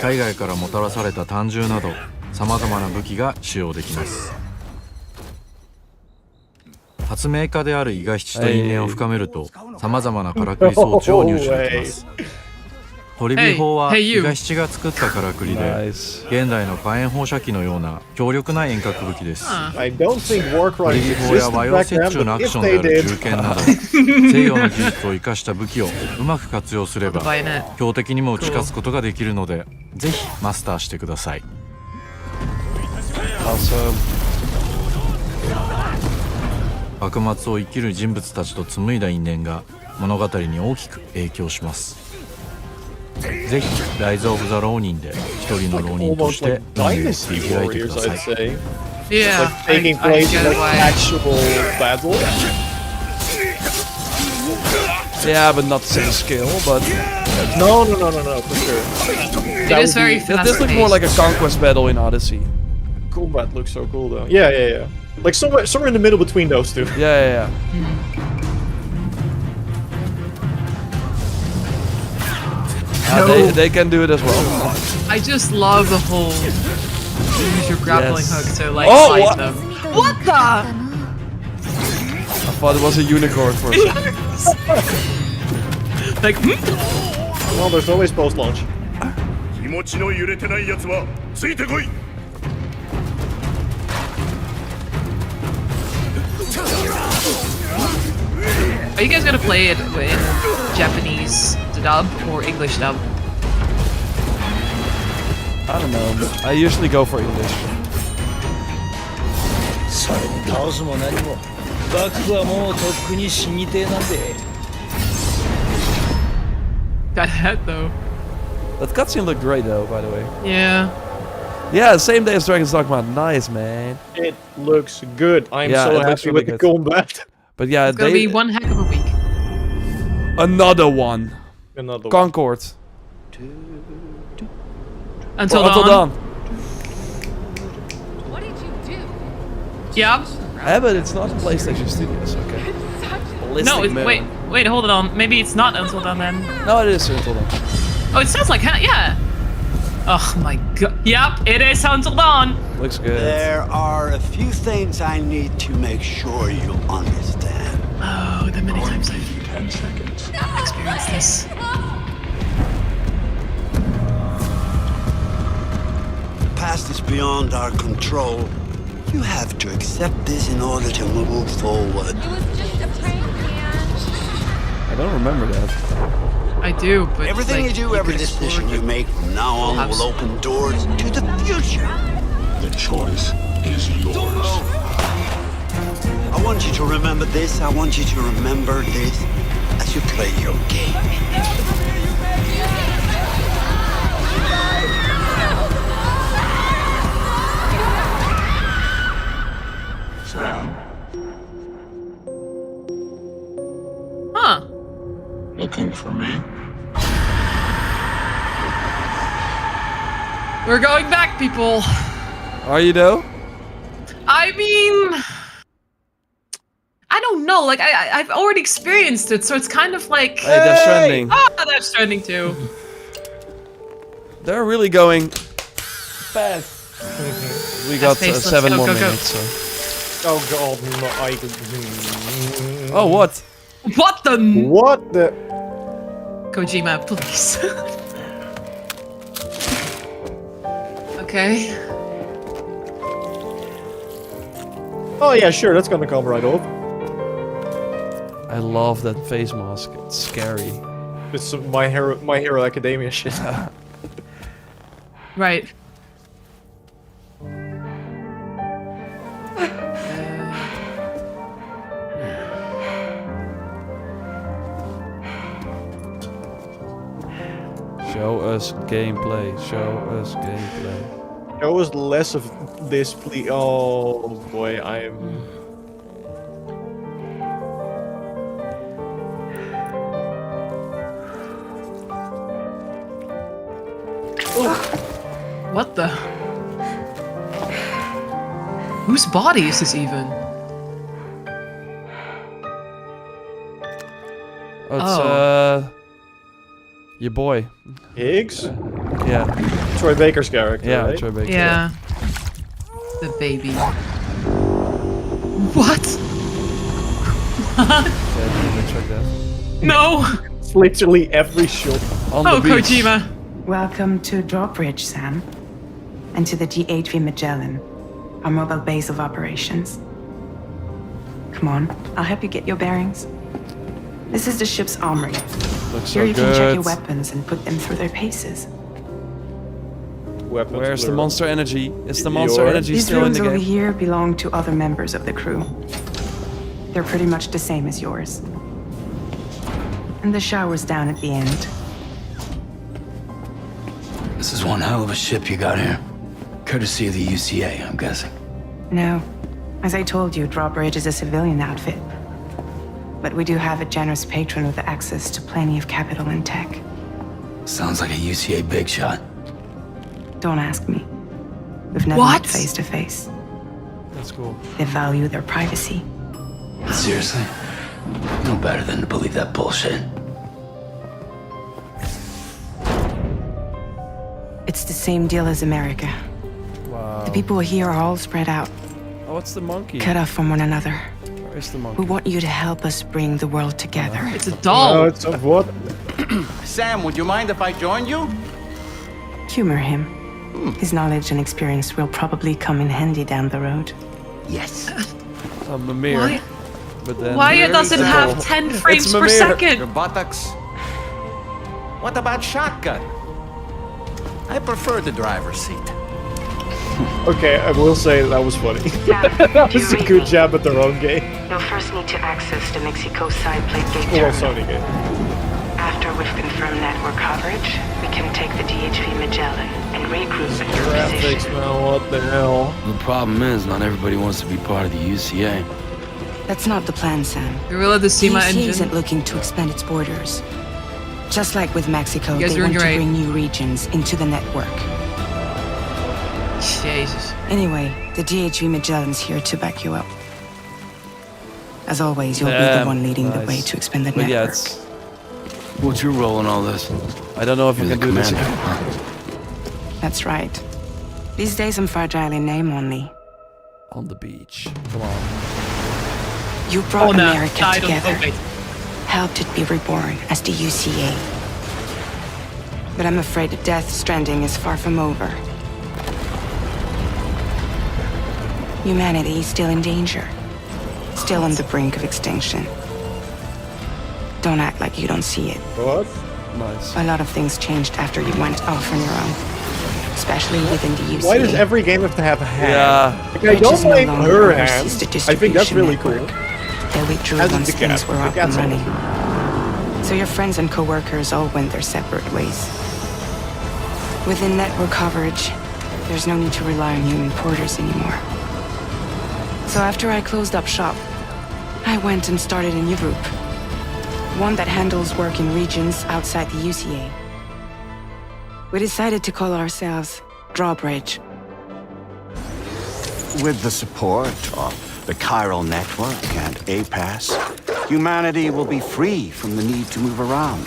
海外からもたらされた短銃などさまざまな武器が使用できます。発明家である伊賀七と因縁を深めるとさまざまなからくり装置を入手できます。トリビ砲は伊賀七が作ったからくりで現代の火炎放射器のような強力な遠隔武器です。I don't think トリ Warcry ビ砲や existed 和洋 back 折 then, 衷の but アク if ションで they ある did, 銃剣など西洋の技術を生かした武器をうまく活用すれば強敵にも打ち勝つことができるのでぜひマスターしてください。 Awesome. 幕末を生きる人物たちと紡いだ因縁が物語に大きく影響します。ぜひライズ・オブ・ザ・ローニンで一人の浪人として運命を切り開いてください。 Yeah, like taking place in like actual battle. Yeah, but not the same scale, but... No, for sure. It is very fast. This looks more like a conquest battle in Odyssey. Combat looks so cool though. Yeah. Like somewhere in the middle between those two. Yeah. They can do it as well. I just love the whole use your grappling hook to like fight them. What the? I thought it was a unicorn for a second. Like, well, there's always post-launch. Are you guys gonna play it in Japanese dub or English dub? I don't know. I usually go for English. That head though. That cutscene looked great though, by the way. Yeah. Yeah, same day as Dragon's Dogma. Nice, man. It looks good. I'm so happy with the combat. But yeah, it's gonna be one heck of a week. Another one. Concord. Until dawn. What did you do? Yeah. Yeah, but it's not PlayStation Studios, okay. No, wait, hold on. Maybe it's not Until Dawn then. No, it is Until Dawn. Oh, it sounds like, yeah. Oh my god. Yep, it is Until Dawn. Looks good. There are a few things I need to make sure you understand. Oh, the many times I've experienced this. The past is beyond our control. You have to accept this in order to move forward. It was just a prank, man. I don't remember that. I do, but everything like, you do, every decision you make from now on will open doors to the future. The choice is yours. I want you to remember this. I want you to remember this as you play your game. Sam. Huh. Looking for me? We're going back, people. Are you though? I mean, I don't know. Like I've already experienced it, so it's kind of like. Hey, Death Stranding. Ah, Death Stranding too. They're really going fast. We got 7 more minutes. So. Oh god, no, Oh, what? What the? What the? Kojima, please. Okay. Oh yeah, sure, that's gonna come right off. I love that face mask. It's scary. It's some My Hero Academia shit. Right. Show us gameplay. Show us gameplay. Show us less of this, please. Oh boy, I am. What the? Whose body is this even? Oh, it's your boy. Higgs? Yeah. Troy Baker's character, Yeah, right? Troy Baker. Yeah. The baby. What? What? Check that. No! It's literally every shot. On Oh, the beach. Kojima. Welcome to Drawbridge, Sam. And to the GHV Magellan, our mobile base of operations. Come on, I'll help you get your bearings. This is the ship's armory. Looks Here so you can check your good. weapons and put them through their paces. weapons. Where's the literally. monster energy? Is the monster energy These still in rooms the over game? here belong to other members of the crew. They're pretty much the same as yours. And the shower's down at the end. This is one hell of a ship you got here. Courtesy of the UCA, I'm guessing. No. As I told you, Drawbridge is a civilian outfit. But we do have a generous patron with access to plenty of capital and tech. Sounds like a UCA big shot. Don't ask me. We've never met face to face. That's cool. They value their privacy. Seriously? No better than to believe that bullshit. It's the same deal as America. Wow. The people here are all spread out, Oh, what's the monkey? cut off from one another. Where is the monkey? We want you to help us bring the world together. It's a doll. No, it's a what? Sam, would you mind if I joined you? Humor him. His knowledge and experience will probably come in handy down the road. Yes. I'm a mirror. Why? But then Why it doesn't have 10 frames per Your second? buttocks. What about shotgun? I prefer the driver's seat. Okay, I will say that was funny. That was a good jab at their own game. You'll first need to access the Mexico side plate gate Well, terminal. Sony game. After we've confirmed network coverage, we can take the DHV Magellan and regroup at your Graphics, position. man, what the hell? The problem is, not everybody wants to be part of the UCA. That's not the plan, Sam. Gorilla the The SEMA UCA engine. isn't looking to expand its borders. Just like with Mexico, You guys they are want to great. bring new regions into the network. Jesus. Anyway, the DHV Magellan's here to back you up. As always, you'll be the one leading the way to expand the But network. yeah, it's... What's your role in all this? I don't know if I can do this. That's right. These days I'm fragile in name only. On the beach. Come on. You brought Oh, no. America I don't- together. okay. Helped it be reborn as the UCA. But I'm afraid that Death Stranding is far from over. Humanity is still in danger. Still on the brink of extinction. Don't act like you don't see it. What? Nice. A lot of things changed after you went off on your own. Especially within the UCA. Why does every game have to have a hand? Yeah. Like, I don't Bridge is no blame longer her oversees hand. the I think that's distribution really network. cool. They withdrew As is once the cat. things were The up and cat's running. awesome. So your friends and co-workers all went their separate ways. Within network coverage, there's no need to rely on human porters anymore. So after I closed up shop, I went and started a new group. One that handles work in regions outside the UCA. We decided to call ourselves Drawbridge. With the support of the Chiral Network and APAS, humanity will be free from the need to move around.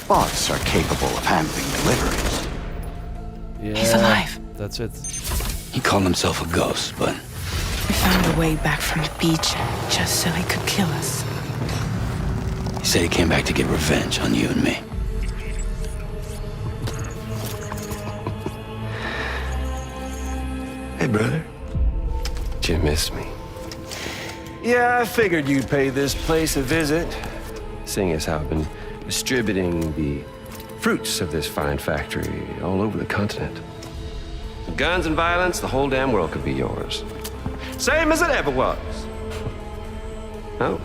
Bots are capable of handling deliveries. Yeah. He's alive. That's it. He called himself a ghost, but We found a way back from the beach just so he could kill us. he said he came back to get revenge on you and me. Hey, brother. Did you miss me? Yeah, I figured you'd pay this place a visit, seeing as how I've been distributing the fruits of this fine factory all over the continent. With guns and violence, the whole damn world could be yours. Same as it ever was. Oh.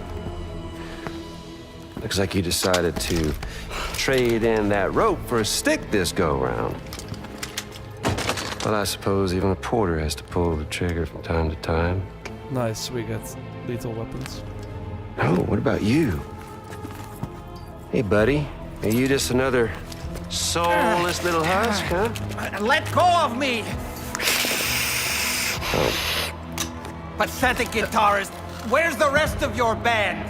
Looks like you decided to trade in that rope for a stick this go-round. Well, I suppose even a porter has to pull the trigger from time to time. Nice, we got lethal weapons. Oh, what about you? Hey, buddy. Are you just another soulless little husk, huh? Let go of me! Oh, Pathetic guitarist! Where's the rest of your band?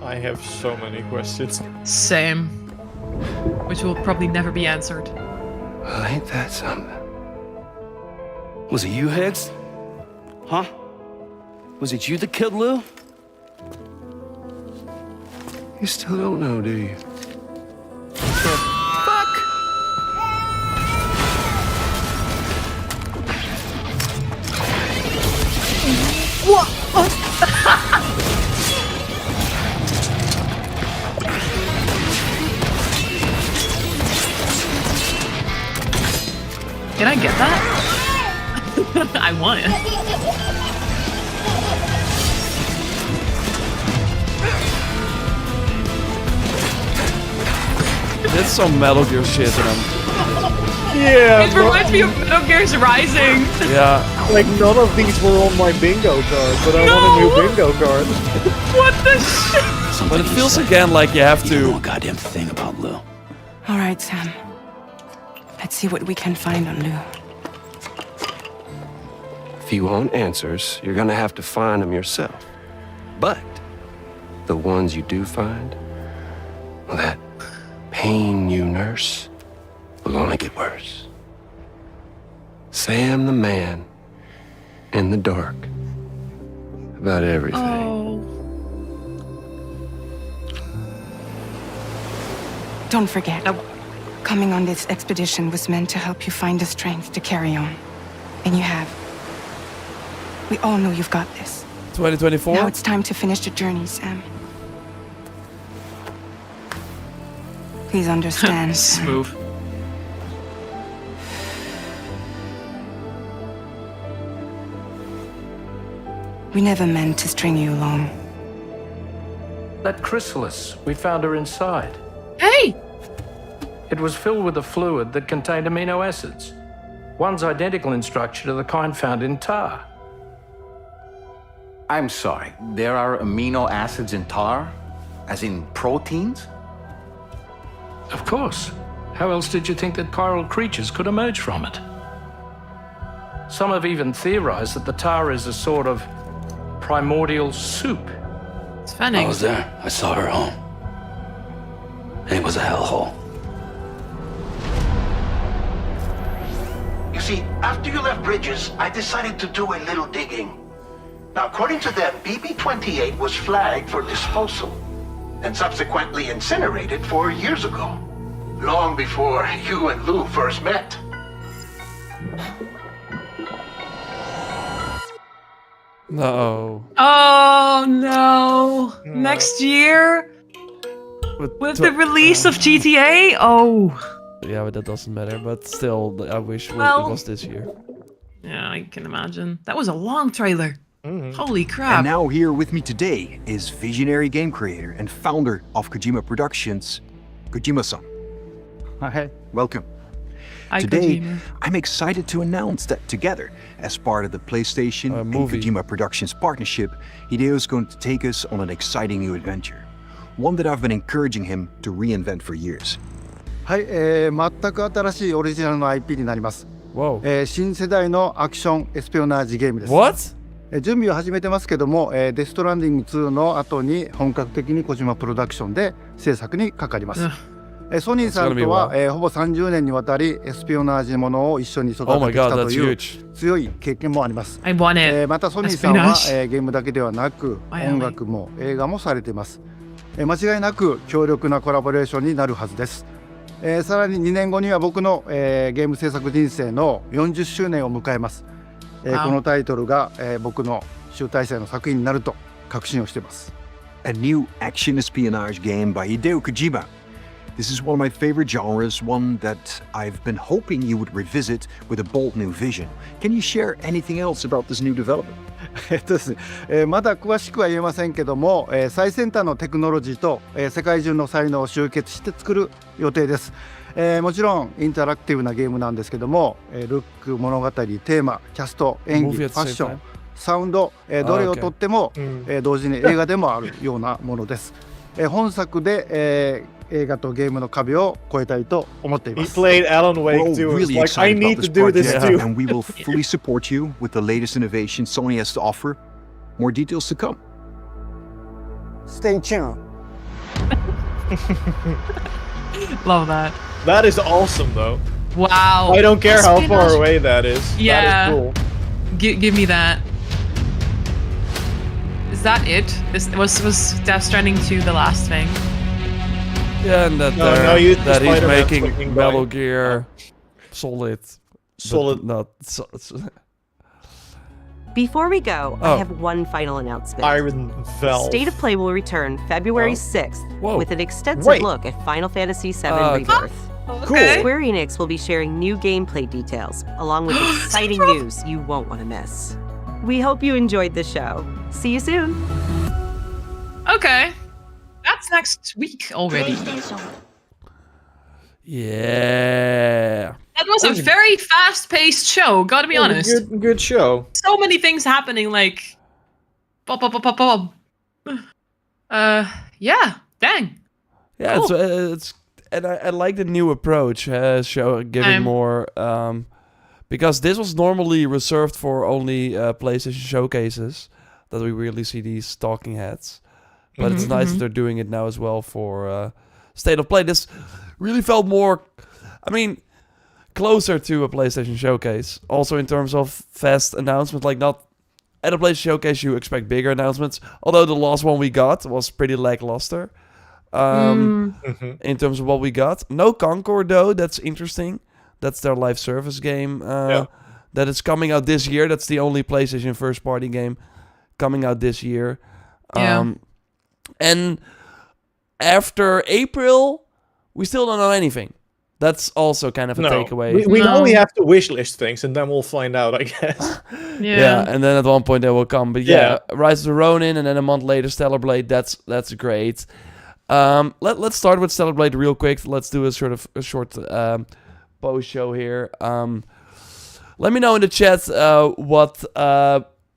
I have so many questions. Same. Which will probably never be answered. Well, ain't that something? Was it you, Higgs? Huh? Was it you that killed Lou? You still don't know, do you? What? Can I get that? I want it. There's some Metal Gear shit in them. Yeah. It reminds me of Metal Gear's Rising. Yeah. Like none of these were on my bingo card, but I want a new bingo card. What the shit? But it feels again like you have to. You know a goddamn thing about Lou. All right, Sam. Let's see what we can find on Lou. If you want answers, you're gonna have to find them yourself. But the ones you do find, well, that pain you nurse will only get worse. Sam the man in the dark about everything. Oh. Don't forget, coming on this expedition was meant to help you find the strength to carry on. And you have. We all know you've got this. 2024? Now it's time to finish the journey, Sam. Please understand. Smooth. We never meant to string you along. That chrysalis, we found her inside. Hey! It was filled with a fluid that contained amino acids. One's identical in structure to the kind found in tar. I'm sorry, there are amino acids in tar? As in proteins? Of course. How else did you think that chiral creatures could emerge from it? Some have even theorized that the tar is a sort of primordial soup. It's funny. I was there. I saw her home. And it was a hellhole. You see, after you left Bridges, I decided to do a little digging. Now, according to them, BB-28 was flagged for disposal and subsequently incinerated 4 years ago, long before you and Lou first met. No. Oh no! Next year? With the release of GTA? Oh. Yeah, but that doesn't matter. But still, I wish it was this year. Yeah, I can imagine. That was a long trailer. Holy crap. And now here with me today is visionary game creator and founder of Kojima Productions, Kojima-san. Hi, welcome. Hi, Today, Kojima. I'm excited to announce that together, as part of the PlayStation and Kojima Productions partnership, Hideo is going to take us on an exciting new adventure. One that I've been encouraging him to reinvent for years. はい、全く新しいオリジナルの IP になります。新世代のアクションエスペオナージゲームです。What? 準備を始めてますけども、デストランディング2の後に本格的に小島プロダクションで制作にかかります。ソニーさんとは、ほぼ30年にわたりエスペオナージものを一緒に育ててきたという強い経験もあります。またソニーさんは、ゲームだけではなく音楽も映画もされています。間違いなく強力なコラボレーションになるはずです。さらに2年後には僕の、ゲーム制作人生の40周年を迎えます。このタイトルが、僕の集大成の作品になると確信をしています。A new action espionage game by Hideo Kojima. This is one of my favorite genres, one that I've been hoping you would revisit with a bold new vision. Can you share anything else about this new development? ですね、まだ詳しくは言えませんけども、最先端のテクノロジーと、世界中の才能を集結して作る予定です。もちろんインタラクティブなゲームなんですけども、ルック、物語、テーマ、キャスト、演技、ファッション、サウンド、どれをとっても、同時に映画でもあるようなものです。本作で、映画とゲームの壁を越えたいと思っています。He played Alan Wake too. Really Like, I need to do this too. And we will fully support you with the latest innovation Sony has to offer. More details to come. Stay tuned. Love that. That is awesome though. Wow. I don't care how far away that is. Yeah. That is cool. Give me that. Is that it? Was Death Stranding 2 the last thing? Yeah, and that, that he's making Metal Gear Solid. Not Before we go, I have one final announcement. Iron Valve. State of Play will return February 6th with an extensive look at Final Fantasy VII Rebirth. Okay. Square Enix will be sharing new gameplay details, along with exciting news you won't want to miss. We hope you enjoyed the show. See you soon. Okay. That's next week already. Yeah. That was a very fast-paced show, gotta be honest. Good show. So many things happening, like... Pop, pop, pop, pop, pop. Yeah, dang. Yeah, Cool. it's and I like the new approach, giving more... because this was normally reserved for only PlayStation showcases, that we really see these talking heads. But it's nice that they're doing it now as well for State of Play. This really felt more, closer to a PlayStation showcase. Also in terms of fast announcement, like not at a PlayStation showcase you expect bigger announcements. Although the last one we got was pretty lackluster in terms of what we got. No Concord though, that's interesting. That's their live service game that is coming out this year. That's the only PlayStation first party game coming out this year. And after April, we still don't know anything. That's also kind of a takeaway. We only have to wish list things, and then we'll find out, I guess. Yeah, and then at one point they will come. But Rise of the Ronin, and then a month later Stellarblade. That's great. Let's start with Stellarblade real quick. Let's do a short post show here. Let me know in the chat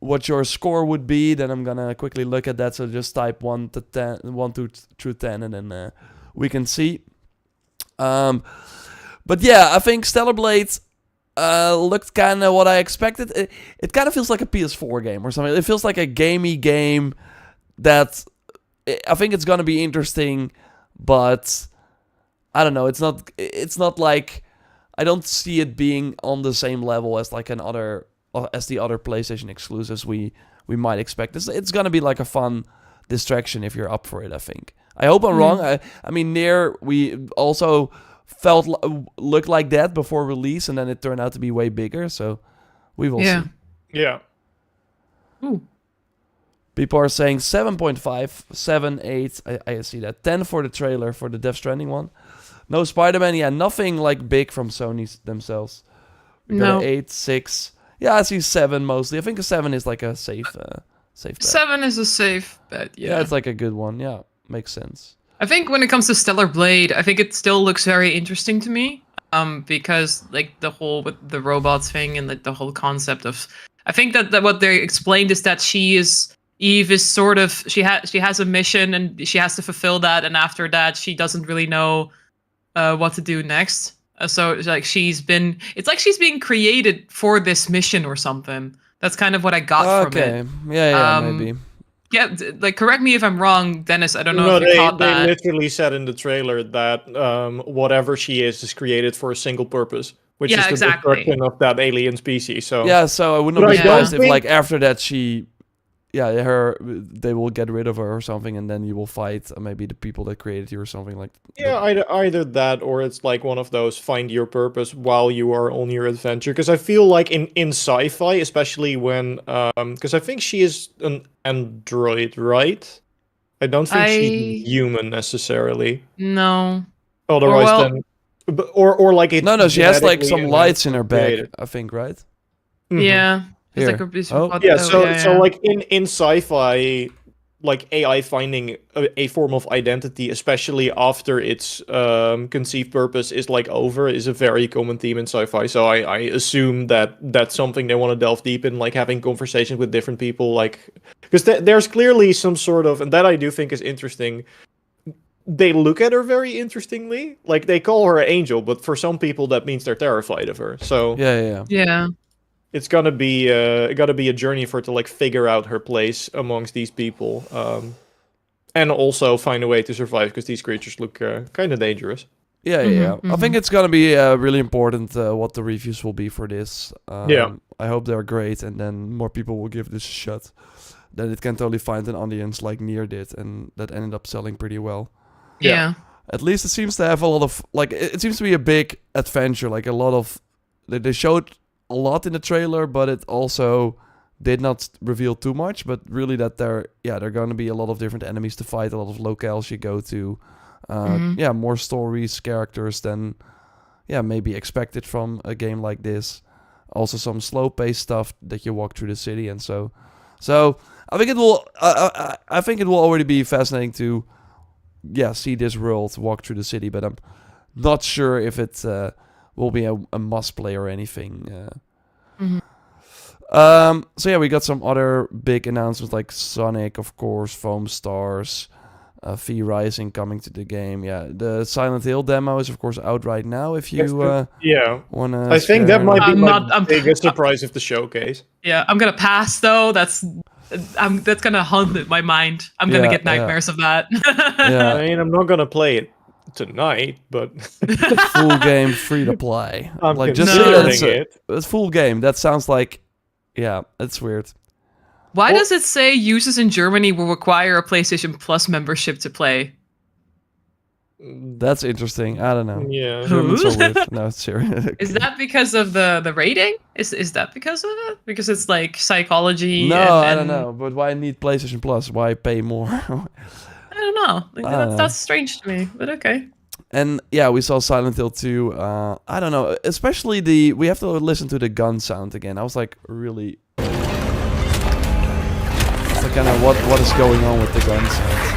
what your score would be. Then I'm gonna quickly look at that. So just type 1 through 10, and then we can see. But yeah, I think Stellarblade looked kind of what I expected. It kind of feels like a PS4 game or something. It feels like a gamey game that I think it's gonna be interesting, but I don't know. It's not like, I don't see it being on the same level as like the other PlayStation exclusives we might expect. It's gonna be like a fun distraction if you're up for it, I think. I hope I'm wrong. I mean, Nier, we also looked like that before release, and then it turned out to be way bigger, so we will see. Yeah. Ooh. People are saying 7.5, 7, 8. I see that. 10 for the trailer for the Death Stranding one. No Spider-Man. Yeah, nothing like big from Sony themselves. We got 8, 6. Yeah, I see 7 mostly. I think a 7 is like a safe bet. 7 is a safe bet, yeah. Yeah, it's like a good one. Yeah, makes sense. I think when it comes to Stellarblade, I think it still looks very interesting to me. Because like the whole with the robots thing and like the whole concept of, I think that what they explained is that Eve is sort of, she has a mission and she has to fulfill that, and after that she doesn't really know what to do next. So it's like she's being created for this mission or something. That's kind of what I got from it. Yeah, maybe. Yeah, like correct me if I'm wrong, Dennis. I don't know if you caught that. They literally said in the trailer that whatever she is created for a single purpose, which is the destruction of that alien species. So yeah, so I would not be surprised if like after that they will get rid of her or something, and then you will fight maybe the people that created you or something like that. Yeah, either that, or it's like one of those find your purpose while you are on your adventure. Because I feel like in sci-fi, especially when because I think she is an android, right? I don't think she's human necessarily. No. Otherwise, or like it. No, she has like some lights in her back, I think, right? Mm-hmm. Yeah. Here. Like so like in sci-fi, like AI finding a form of identity, especially after its conceived purpose is like over, is a very common theme in sci-fi. So I assume that that's something they want to delve deep in, like having conversations with different people, like because there's clearly some sort of, and that I do think is interesting. They look at her very interestingly, like they call her an angel, but for some people that means they're terrified of her. So yeah. It's gotta be a journey for her to like figure out her place amongst these people, and also find a way to survive because these creatures look kind of dangerous. Yeah. I think it's gonna be really important what the reviews will be for this. I hope they're great, and then more people will give this a shot. Then it can totally find an audience like Nier did, and that ended up selling pretty well. Yeah. At least it seems to have a lot of like it seems to be a big adventure. Like a lot of they showed a lot in the trailer, but it also did not reveal too much. But really, that there are going to be a lot of different enemies to fight, a lot of locales you go to. More stories, characters than maybe expected from a game like this. Also some slow-paced stuff that you walk through the city, and so I think it will. I think it will already be fascinating to, see this world walk through the city. But I'm not sure if it will be a must play or anything. So yeah, we got some other big announcements like Sonic, of course, Foamstars, V Rising coming to the game. Yeah, the Silent Hill demo is of course out right now. If you wanna, I think that might be my biggest surprise of the showcase. Yeah, I'm gonna pass though. That's gonna haunt my mind. I'm gonna get nightmares of that. Yeah, I mean, I'm not gonna play it tonight, but full game, free to play. I'm like considering it's full game. That sounds like, it's weird. Why does it say users in Germany will require a PlayStation Plus membership to play? That's interesting. I don't know. Yeah. Germans are weird. No, it's serious. Is that because of the rating? Is that because of it? Because it's like psychology? No, I don't know. But why need PlayStation Plus? Why pay more? I don't know. That's strange to me, but okay. And yeah, we saw Silent Hill 2. I don't know. Especially we have to listen to the gun sound again. I was like, really... It's like kind of what is going on with the gun sound.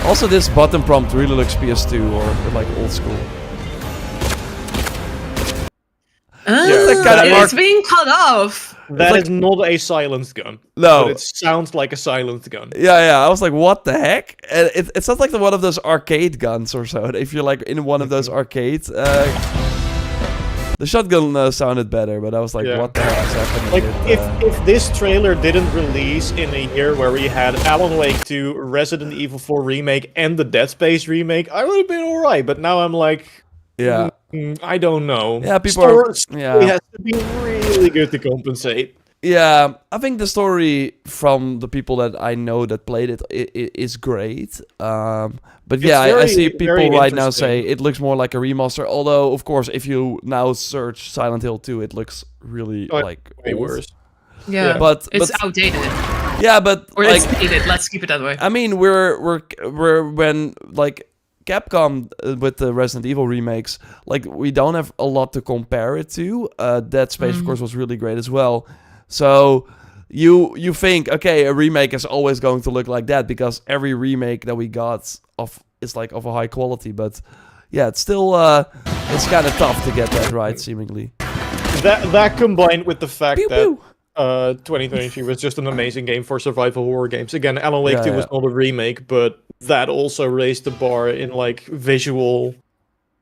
Also, this button prompt really looks PS2 or like old school. It's being cut off. That is not a silenced gun. No. But it sounds like a silenced gun. Yeah. I was like, what the heck? And it sounds like one of those arcade guns or so. If you're like in one of those arcades. The shotgun sounded better, but I was like, what the heck is happening? Like, if this trailer didn't release in a year where we had Alan Wake 2, Resident Evil 4 Remake, and the Dead Space Remake, I would have been alright. But now I'm like... Yeah. I don't know. Yeah, people are... It has to be really good to compensate. Yeah, I think the story from the people that I know that played it is great. But yeah, I see people right now say it looks more like a remaster. Although, of course, if you now search Silent Hill 2, it looks really like way worse. Yeah, but it's outdated. Yeah, but or like, it's dated. Let's keep it that way. I mean, we're when like Capcom with the Resident Evil remakes, like we don't have a lot to compare it to. Dead Space, of course, was really great as well. So you think, okay, a remake is always going to look like that because every remake that we got is like of a high quality. But yeah, it's still it's kind of tough to get that right, seemingly. That combined with the fact that 2023 was just an amazing game for survival horror games. Again, Alan Wake 2 was not a remake, but that also raised the bar in like visual,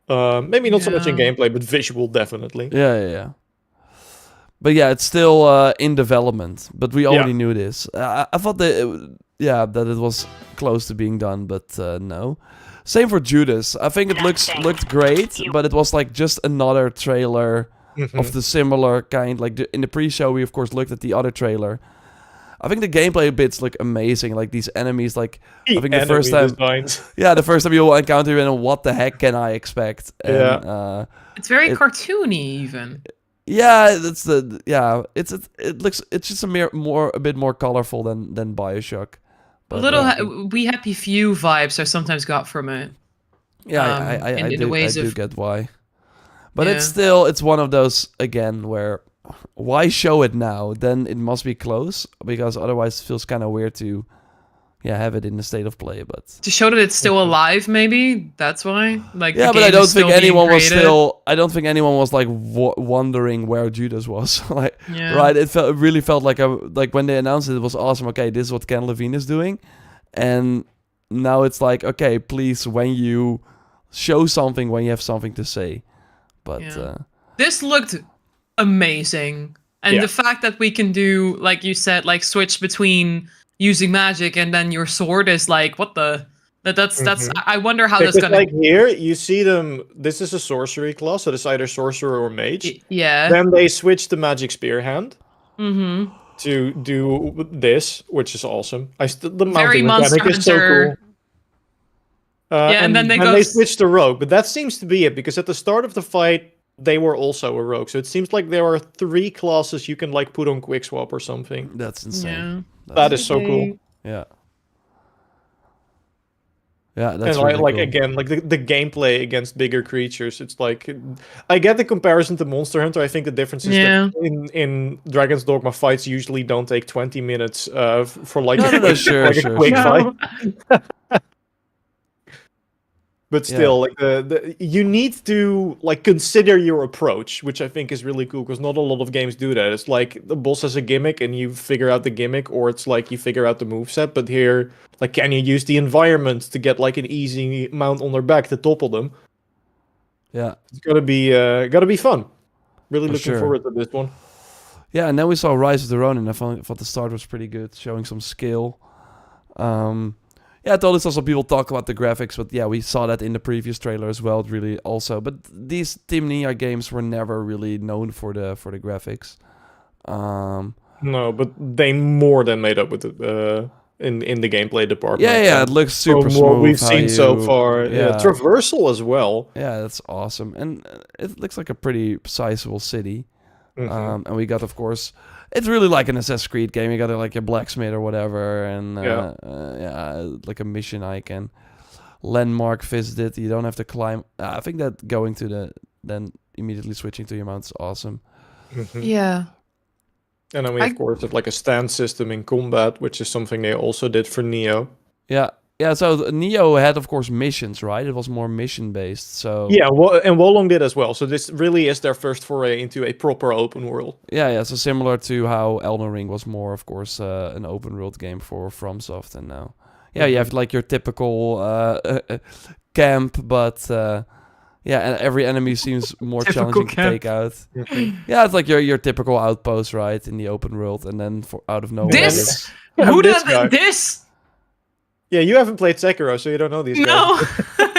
maybe not so much in gameplay, but visual definitely. Yeah. But yeah, it's still in development. But we already knew this. I thought that that it was close to being done, but no. Same for Judas. I think it looked great, but it was like just another trailer of the similar kind. Like in the pre-show, we of course looked at the other trailer. I think the gameplay bits look amazing. Like these enemies, like I think the first time, the first time you'll encounter you, and what the heck can I expect? And, it's very cartoony, even. Yeah, it's just a bit more colorful than BioShock. But, a little We Happy Few vibes I sometimes got from it. Yeah, I do get why. But it's one of those again where why show it now? Then it must be close, because otherwise it feels kind of weird to have it in the state of play. But to show that it's still alive, maybe that's why. Like but I don't think anyone was still. I don't think anyone was like wondering where Judas was. Like right, it really felt like when they announced it, it was awesome. Okay, this is what Ken Levine is doing, and now it's like, okay, please, when you show something, when you have something to say. But this looked amazing, and the fact that we can do, like you said, like switch between using magic and then your sword is like, what the? That's. I wonder how that's gonna. Like here, you see them. This is a sorcery class, so it's either sorcerer or mage. Yeah. Then they switch to magic spear hand. To do this, which is awesome. The mounting mechanic is so cool. And then they switch to rogue, but that seems to be it, because at the start of the fight they were also a rogue, so it seems like there are 3 classes you can like put on quick swap or something. That's insane. That is so cool. Yeah. Yeah, that's and really like cool. again, like the gameplay against bigger creatures. It's like I get the comparison to Monster Hunter. I think the difference is that in Dragon's Dogma fights usually don't take 20 minutes for like a quick fight. But still, like you need to like consider your approach, which I think is really cool because not a lot of games do that. It's like the boss has a gimmick and you figure out the gimmick, or it's like you figure out the moveset. But here, like, can you use the environment to get like an easy mount on their back to topple them? Yeah, it's gotta be fun. Really looking forward to this one. Yeah, and then we saw Rise of the Ronin. I thought the start was pretty good, showing some skill. Yeah, I told also people talk about the graphics, but yeah, we saw that in the previous trailer as well. Really, also, but these Team Nia games were never really known for the graphics. No, but they more than made up with it in the gameplay department. Yeah, it looks super from smooth. what we've seen so far. Yeah, traversal as well. Yeah, that's awesome, and it looks like a pretty sizable city. And we got, of course. It's really like an Assassin's Creed game. You got like a blacksmith or whatever, and like a mission icon. Landmark visited. You don't have to climb. I think that going to then immediately switching to your mount is awesome. Yeah. And then we of course have like a stand system in combat, which is something they also did for Neo. Yeah, so Neo had, of course, missions, right? It was more mission-based, so... Yeah, and Wolong did as well, so this really is their first foray into a proper open world. Yeah, so similar to how Elden Ring was more, of course, an open world game for FromSoft, and now... Yeah, you have, like, your typical camp, but... yeah, and every enemy seems more challenging to take out. Yeah, it's like your typical outpost, right, in the open world, and then out of nowhere... This? Who does this? Yeah, you haven't played Sekiro, so you don't know these guys.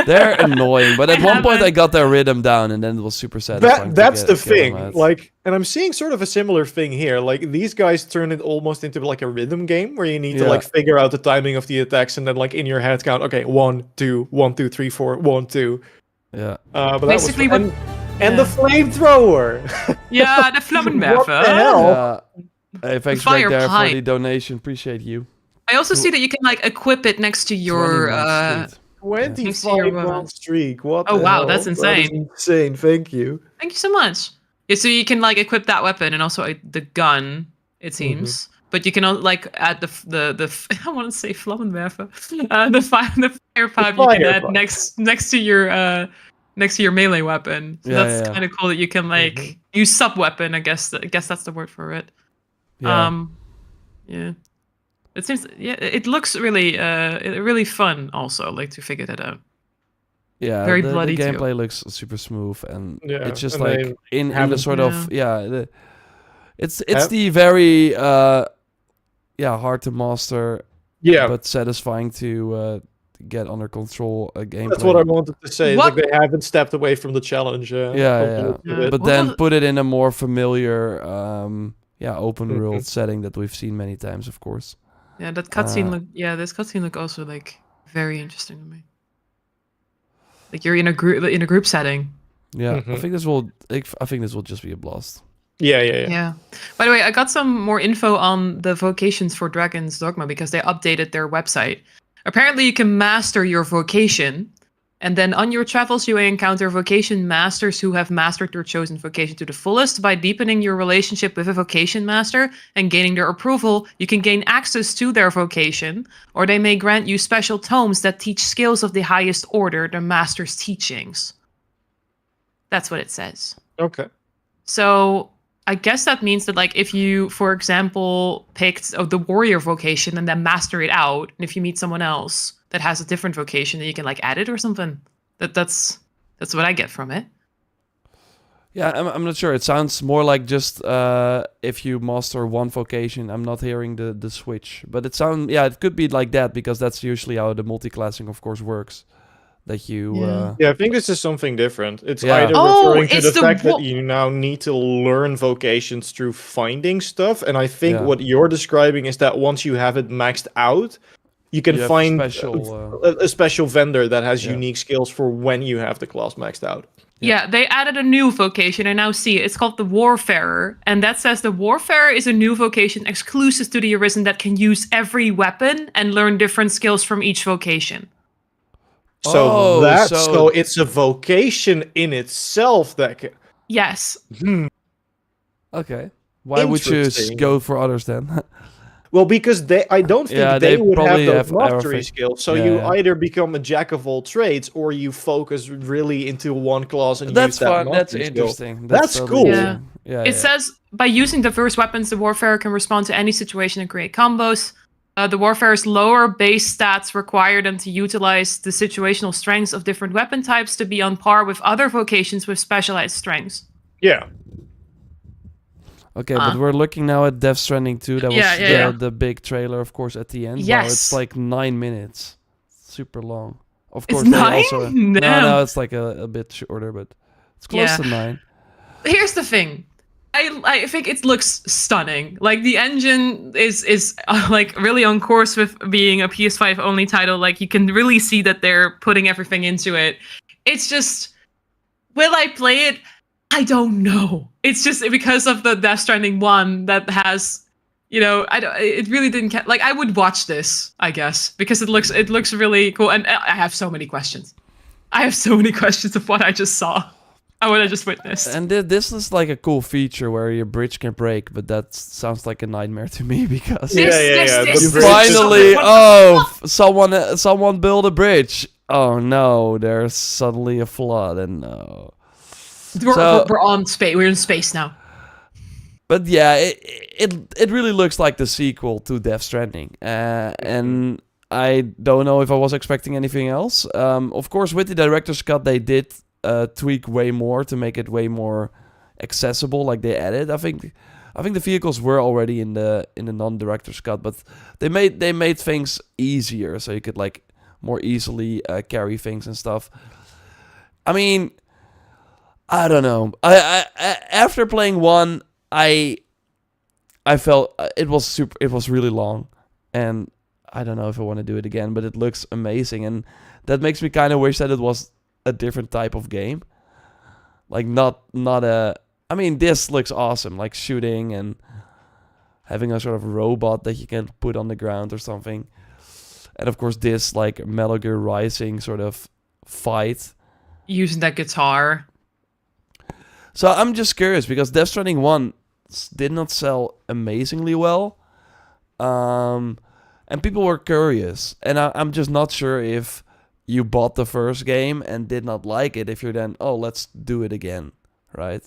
They're annoying, but at one point I got their rhythm down, and then it was super satisfying. That's the thing. Like, and I'm seeing sort of a similar thing here. Like, these guys turn it almost into like a rhythm game where you need to like figure out the timing of the attacks, and then like in your head count, okay, 1, 2, 1, 2, 3, 4, 1, 2. Yeah. But basically, that was and the flamethrower. Yeah, the Flammenwerfer. What the hell? Hey, thanks Greg there for the donation. Appreciate you. I also see that you can like equip it next to your 25-month streak. What? Oh wow, that's That insane! is insane. Thank you. Thank you so much. Yeah, so you can like equip that weapon and also the gun. It seems, but you can like add the I want to say Flammenwerfer, the fire pipe. You can add next to your melee weapon. So that's kind of cool that you can like use sub weapon. I guess that's the word for it. Yeah. It seems, it looks really fun also, like, to figure that out. Yeah, very bloody the gameplay too. looks super smooth, and it's just and like in the sort of it's Have- the very hard to master, but satisfying to get under control gameplay. That's what I wanted to say. Like they haven't stepped away from the challenge. But then put it in a more familiar, open world setting that we've seen many times, of course. Yeah, that cutscene look. Yeah, this cutscene look also like very interesting to me. Like you're in a group setting. Yeah, I think this will just be a blast. Yeah. By the way, I got some more info on the vocations for Dragon's Dogma because they updated their website. Apparently, you can master your vocation, and then on your travels, you encounter vocation masters who have mastered their chosen vocation to the fullest. By deepening your relationship with a vocation master and gaining their approval, you can gain access to their vocation, or they may grant you special tomes that teach skills of the highest order, the master's teachings. That's what it says. Okay. So I guess that means that, like, if you, for example, picked the warrior vocation and then master it out, and if you meet someone else that has a different vocation, then you can like add it or something. That's what I get from it. Yeah, I'm not sure. It sounds more like just if you master one vocation. I'm not hearing the switch, but it could be like that because that's usually how the multi-classing, of course, works. That you I think this is something different. It's either referring to the fact that you now need to learn vocations through finding stuff, and I think what you're describing is that once you have it maxed out, you can find a special vendor that has unique skills for when you have the class maxed out. Yeah, they added a new vocation. I now see it. It's called the Warfarer, and that says the Warfarer is a new vocation exclusive to the Arisen that can use every weapon and learn different skills from each vocation. So it's a vocation in itself that Yes. Okay. Why would you go for others then? Well, because I don't think they would have those mastery everything. skills. So you either become a jack of all trades, or you focus really into one class and use that fun. That's mastery interesting. skill. That's totally cool. Yeah. It says, by using diverse weapons, the warfare can respond to any situation and create combos. The warfare's lower base stats require them to utilize the situational strengths of different weapon types to be on par with other vocations with specialized strengths. Yeah. Okay, but we're looking now at Death Stranding 2. That was the big trailer, of course, at the end. Yes. Wow, it's like 9 minutes. Super long. Of It's course, 9? No, it's like a bit shorter, but it's close to 9. Here's the thing. I think it looks stunning. Like, the engine is like really on course with being a PS5 only title. Like, you can really see that they're putting everything into it. It's just, will I play it? I don't know. It's just because of the Death Stranding 1 that has, it really didn't like, I would watch this, I guess, because it looks really cool, and I have so many questions. I have so many questions of what I just saw. What I just witnessed. And this is like a cool feature where your bridge can break, but that sounds like a nightmare to me because you finally, someone built a bridge. Oh no, there's suddenly a flood, and no. We're on space. We're in space now. But yeah, it really looks like the sequel to Death Stranding, and I don't know if I was expecting anything else. Of course, with the director's cut, they did tweak way more to make it way more accessible. Like they added, I think the vehicles were already in the non-director's cut, but they made things easier, so you could like more easily carry things and stuff. I mean, I don't know. I after playing 1, I felt it was really long, and I don't know if I want to do it again, but it looks amazing, and that makes me kind of wish that it was a different type of game. Like not a, I mean, this looks awesome, like shooting and having a sort of robot that you can put on the ground or something. And of course this like Metal Gear Rising sort of fight. Using that guitar. So I'm just curious because Death Stranding 1 did not sell amazingly well. And people were curious. And I'm just not sure if you bought the first game and did not like it, if you're then, let's do it again, right?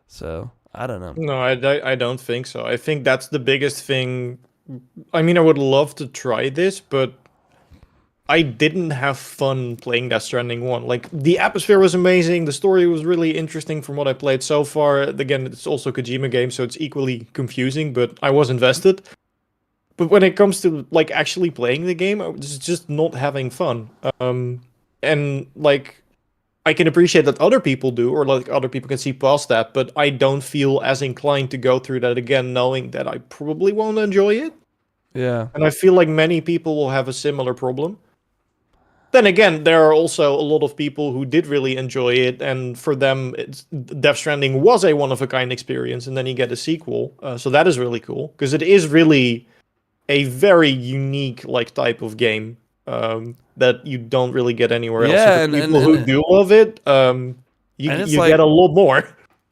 So, I don't know. No, I don't think so. I think that's the biggest thing. I mean, I would love to try this, but I didn't have fun playing Death Stranding 1. Like, the atmosphere was amazing, the story was really interesting from what I played so far. Again, it's also a Kojima game, so it's equally confusing, but I was invested. But when it comes to, like, actually playing the game, I was just not having fun. And, like, I can appreciate that other people do, or, like, other people can see past that, but I don't feel as inclined to go through that again, knowing that I probably won't enjoy it. Yeah. And I feel like many people will have a similar problem. Then again, there are also a lot of people who did really enjoy it, and for them, Death Stranding was a one-of-a-kind experience, and then you get a sequel. So that is really cool, because it is really a very unique like type of game that you don't really get anywhere else. Yeah, So people who do love it, you like, get a lot more.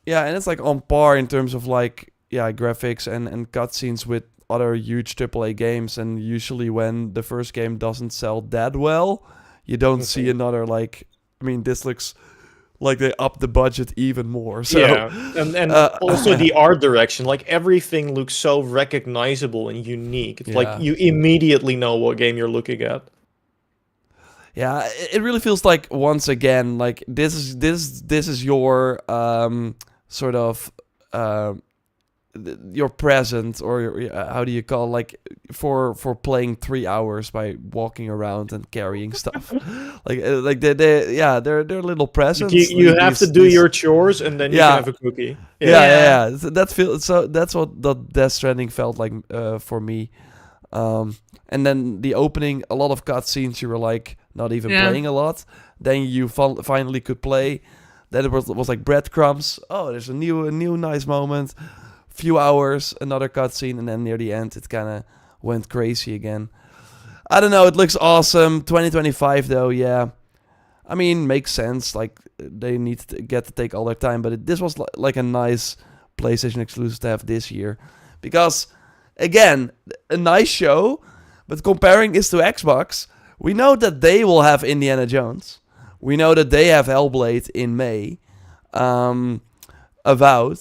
Yeah, and it's like on par in terms of like graphics and cutscenes with other huge AAA games. And usually when the first game doesn't sell that well, you don't see another like. I mean, this looks like they upped the budget even more. So. Yeah, and also the art direction. Like, everything looks so recognizable and unique. It's like you immediately know what game you're looking at. Yeah, it really feels like, once again, like this is your sort of your present, or your, how do you call it? Like for playing 3 hours by walking around and carrying stuff. like they're little presents. You have to do your chores and then you can have a cookie. Yeah. So that's what the Death Stranding felt like for me. And then the opening, a lot of cutscenes, you were like not even playing a lot. Then you finally could play. Then it was like breadcrumbs. Oh, there's a new nice moment. Few hours, another cutscene, and then near the end it kind of went crazy again. I don't know, it looks awesome. 2025 though, yeah. I mean, makes sense. Like, they need to get to take all their time. But this was like a nice PlayStation exclusive to have this year. Because, again, a nice show. But comparing this to Xbox, we know that they will have Indiana Jones. We know that they have Hellblade in May. Avowed.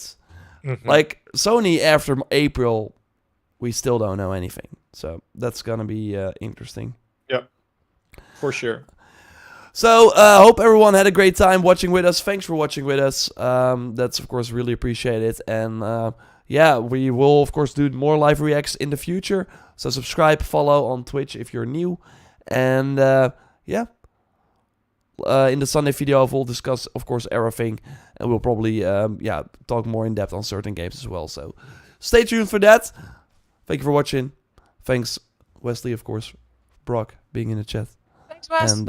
Like, Sony after April, we still don't know anything. So that's going to be interesting. Yeah, for sure. So, hope everyone had a great time watching with us. Thanks for watching with us. That's, of course, really appreciated. And, yeah, we will, of course, do more live reacts in the future. So, subscribe, follow on Twitch if you're new. And, yeah. In the Sunday video, we'll discuss, of course, everything. And we'll probably, talk more in depth on certain games as well. So, stay tuned for that. Thank you for watching. Thanks, Wesley, of course. Brock being in the chat. Thanks, Wes. And,